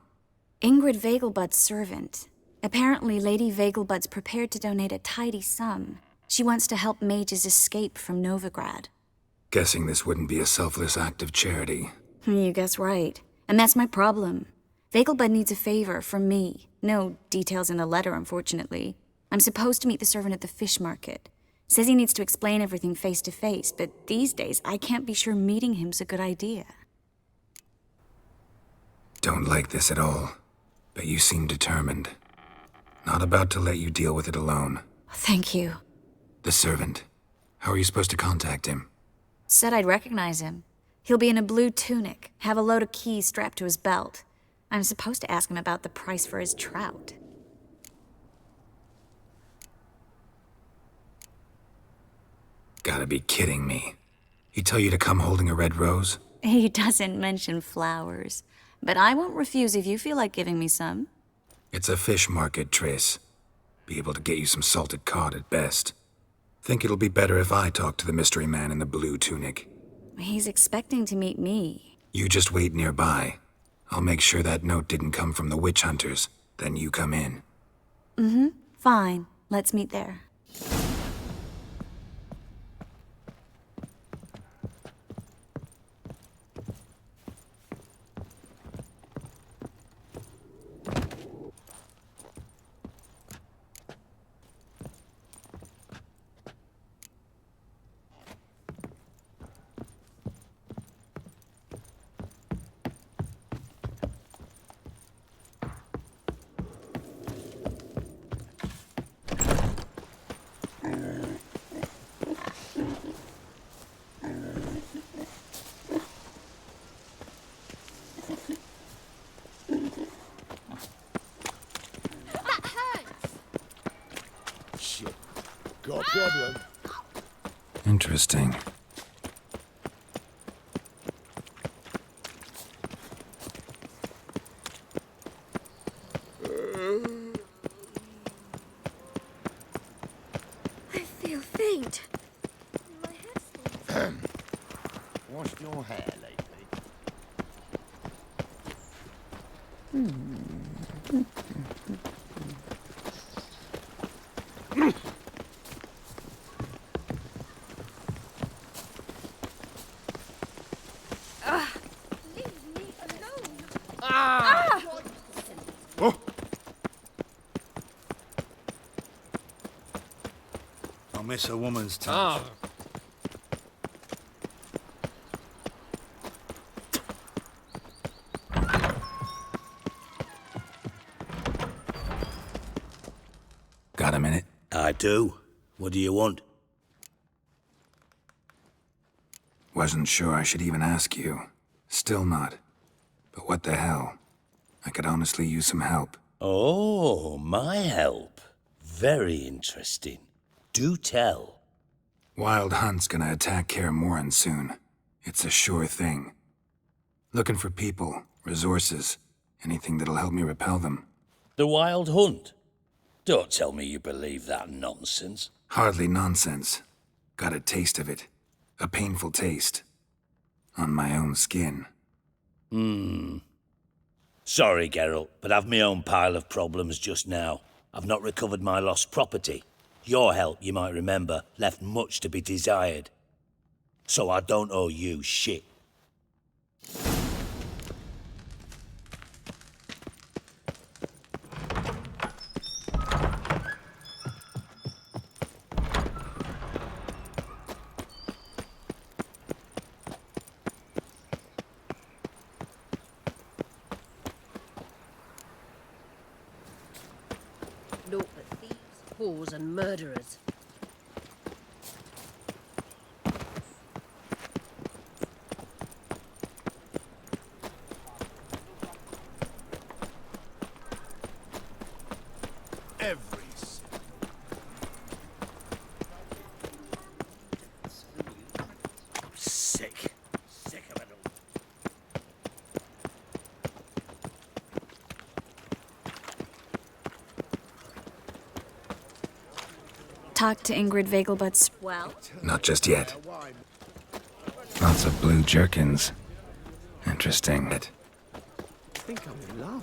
Ingrid Vegelbud's servant. Apparently, Lady Vegelbud's prepared to donate a tidy sum. She wants to help mages escape from Novigrad.
Guessing this wouldn't be a selfless act of charity.
You guess right. And that's my problem. Vegelbud needs a favor from me. No details in the letter, unfortunately. I'm supposed to meet the servant at the fish market. Says he needs to explain everything face to face, but these days I can't be sure meeting him's a good idea.
Don't like this at all, but you seem determined. Not about to let you deal with it alone.
Thank you.
The servant. How are you supposed to contact him?
Said I'd recognize him. He'll be in a blue tunic, have a load of keys strapped to his belt. I'm supposed to ask him about the price for his trout.
Gotta be kidding me. He tell you to come holding a red rose?
He doesn't mention flowers, but I won't refuse if you feel like giving me some.
It's a fish market, Triss. Be able to get you some salted cod at best. Think it'll be better if I talk to the mystery man in the blue tunic.
He's expecting to meet me.
You just wait nearby. I'll make sure that note didn't come from the witch hunters. Then you come in.
Mm-hmm. Fine. Let's meet there.
Got a problem?
Interesting.
I feel faint.
Washed your hair lately?
miss a woman's touch.
Got a minute?
I do. What do you want?
Wasn't sure I should even ask you. Still not. But what the hell? I could honestly use some help.
Oh, my help. Very interesting. Do tell.
Wild Hunt's gonna attack Kaer Morhen soon. It's a sure thing. Looking for people, resources, anything that'll help me repel them.
The Wild Hunt? Don't tell me you believe that nonsense.
Hardly nonsense. Got a taste of it. A painful taste. On my own skin.
Sorry, Geralt, but I've my own pile of problems just now. I've not recovered my lost property. Your help, you might remember, left much to be desired. So I don't owe you shit.
Naught but thieves, whores, and murderers.
Sick. Sick of it all.
Talk to Ingrid Vegelbud's.
Well?
Not just yet. Lots of blue jerkins. Interesting.
I think I'm in love.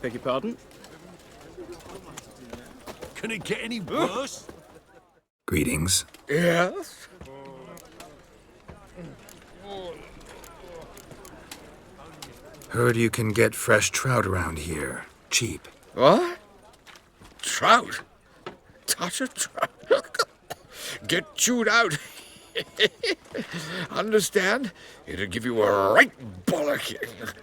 Beg your pardon?
Can it get any worse?
Greetings.
Yes?
Heard you can get fresh trout around here. Cheap.
What? Trout? Touch a trout? Get chewed out. Understand? It'll give you a right bollocking.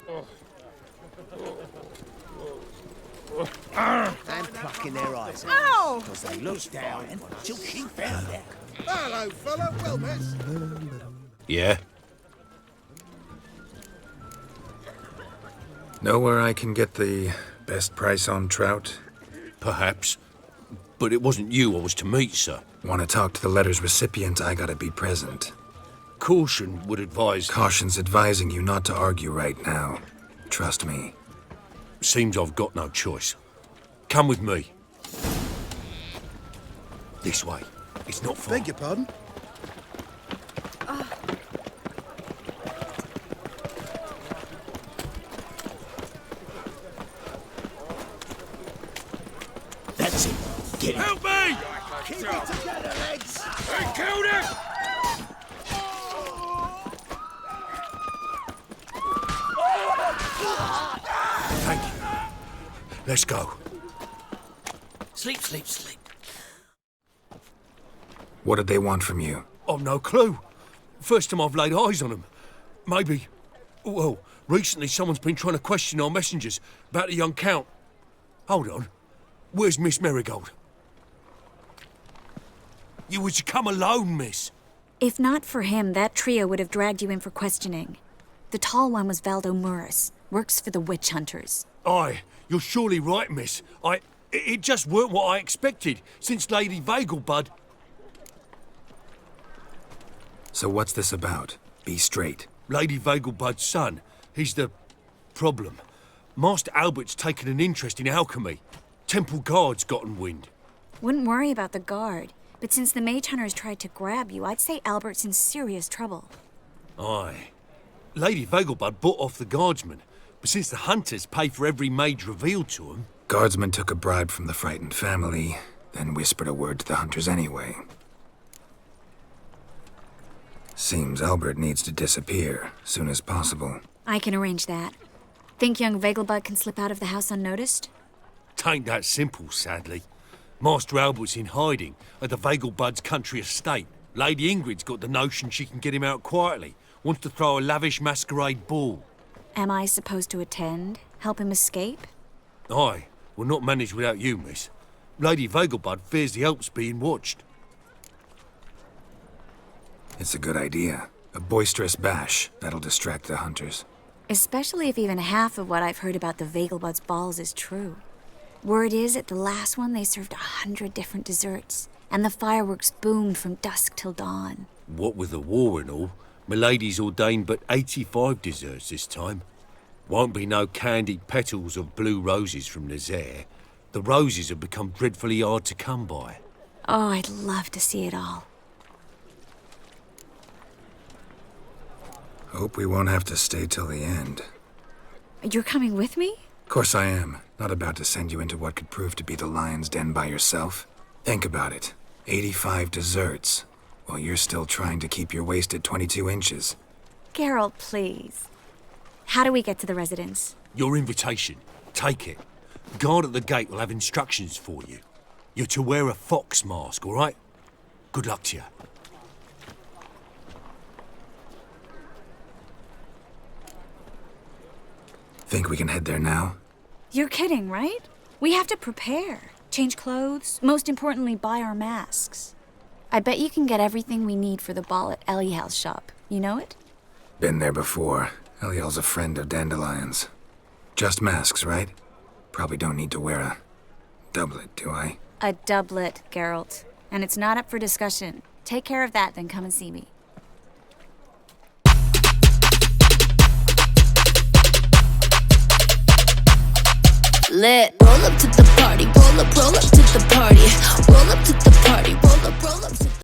And plucking their eyes out.
Ow!
Because they looked down until she found out.
Hello, fella. Well, miss.
Yeah?
Know where I can get the best price on trout?
Perhaps. But it wasn't you I was to meet, sir.
Want to talk to the letter's recipient, I gotta be present.
Caution would advise...
Caution's advising you not to argue right now. Trust me.
Seems I've got no choice. Come with me. This way. It's not far.
Beg your pardon? That's it. Get it.
Help me!
Keep it together, lads.
I killed him!
Thank you. Let's go.
Sleep, sleep, sleep.
What did they want from you?
I've no clue. First time I've laid eyes on them. Maybe... Well, recently someone's been trying to question our messengers about the young Count. Hold on. Where's Miss Marigold? You was to come alone, miss.
If not for him, that trio would have dragged you in for questioning. The tall one was Valdo Muris, works for the witch hunters.
Aye, you're surely right, miss. It just weren't what I expected, since Lady Vegelbud...
So what's this about? Be straight.
Lady Vegelbud's son. He's the... problem. Master Albert's taken an interest in alchemy. Temple Guard's gotten wind.
Wouldn't worry about the guard, but since the mage hunters tried to grab you, I'd say Albert's in serious trouble.
Aye. Lady Vegelbud bought off the guardsmen, but since the hunters pay for every mage revealed to them...
Guardsman took a bribe from the frightened family, then whispered a word to the hunters anyway. Seems Albert needs to disappear soon as possible.
I can arrange that. Think young Vegelbud can slip out of the house unnoticed?
Tain't that simple, sadly. Master Albert's in hiding at the Vegelbud's country estate. Lady Ingrid's got the notion she can get him out quietly. Wants to throw a lavish masquerade ball.
Am I supposed to attend? Help him escape?
Aye, will not manage without you, miss. Lady Vegelbud fears the Alps being watched.
It's a good idea. A boisterous bash that'll distract the hunters.
Especially if even half of what I've heard about the Vegelbud's balls is true. Word is, at the last one they served 100 different desserts, and the fireworks boomed from dusk till dawn.
What with the war and all, Milady's ordained but 85 desserts this time. Won't be no candied petals of blue roses from Nazaire. The roses have become dreadfully hard to come by.
Oh, I'd love to see it all.
Hope we won't have to stay till the end.
You're coming with me?
Of course I am. Not about to send you into what could prove to be the lion's den by yourself. Think about it. 85 desserts, while you're still trying to keep your waist at 22 inches.
Geralt, please. How do we get to the residence?
Your invitation. Take it. Guard at the gate will have instructions for you. You're to wear a fox mask, all right? Good luck to you.
Think we can head there now?
You're kidding, right? We have to prepare. Change clothes. Most importantly, buy our masks. I bet you can get everything we need for the ball at Eliel's shop. You know it?
Been there before. Eliel's a friend of Dandelion's. Just masks, right? Probably don't need to wear a doublet, do I?
A doublet, Geralt. And it's not up for discussion. Take care of that, then come and see me.
Lit. Roll up to the party, roll up to the party. Roll up to the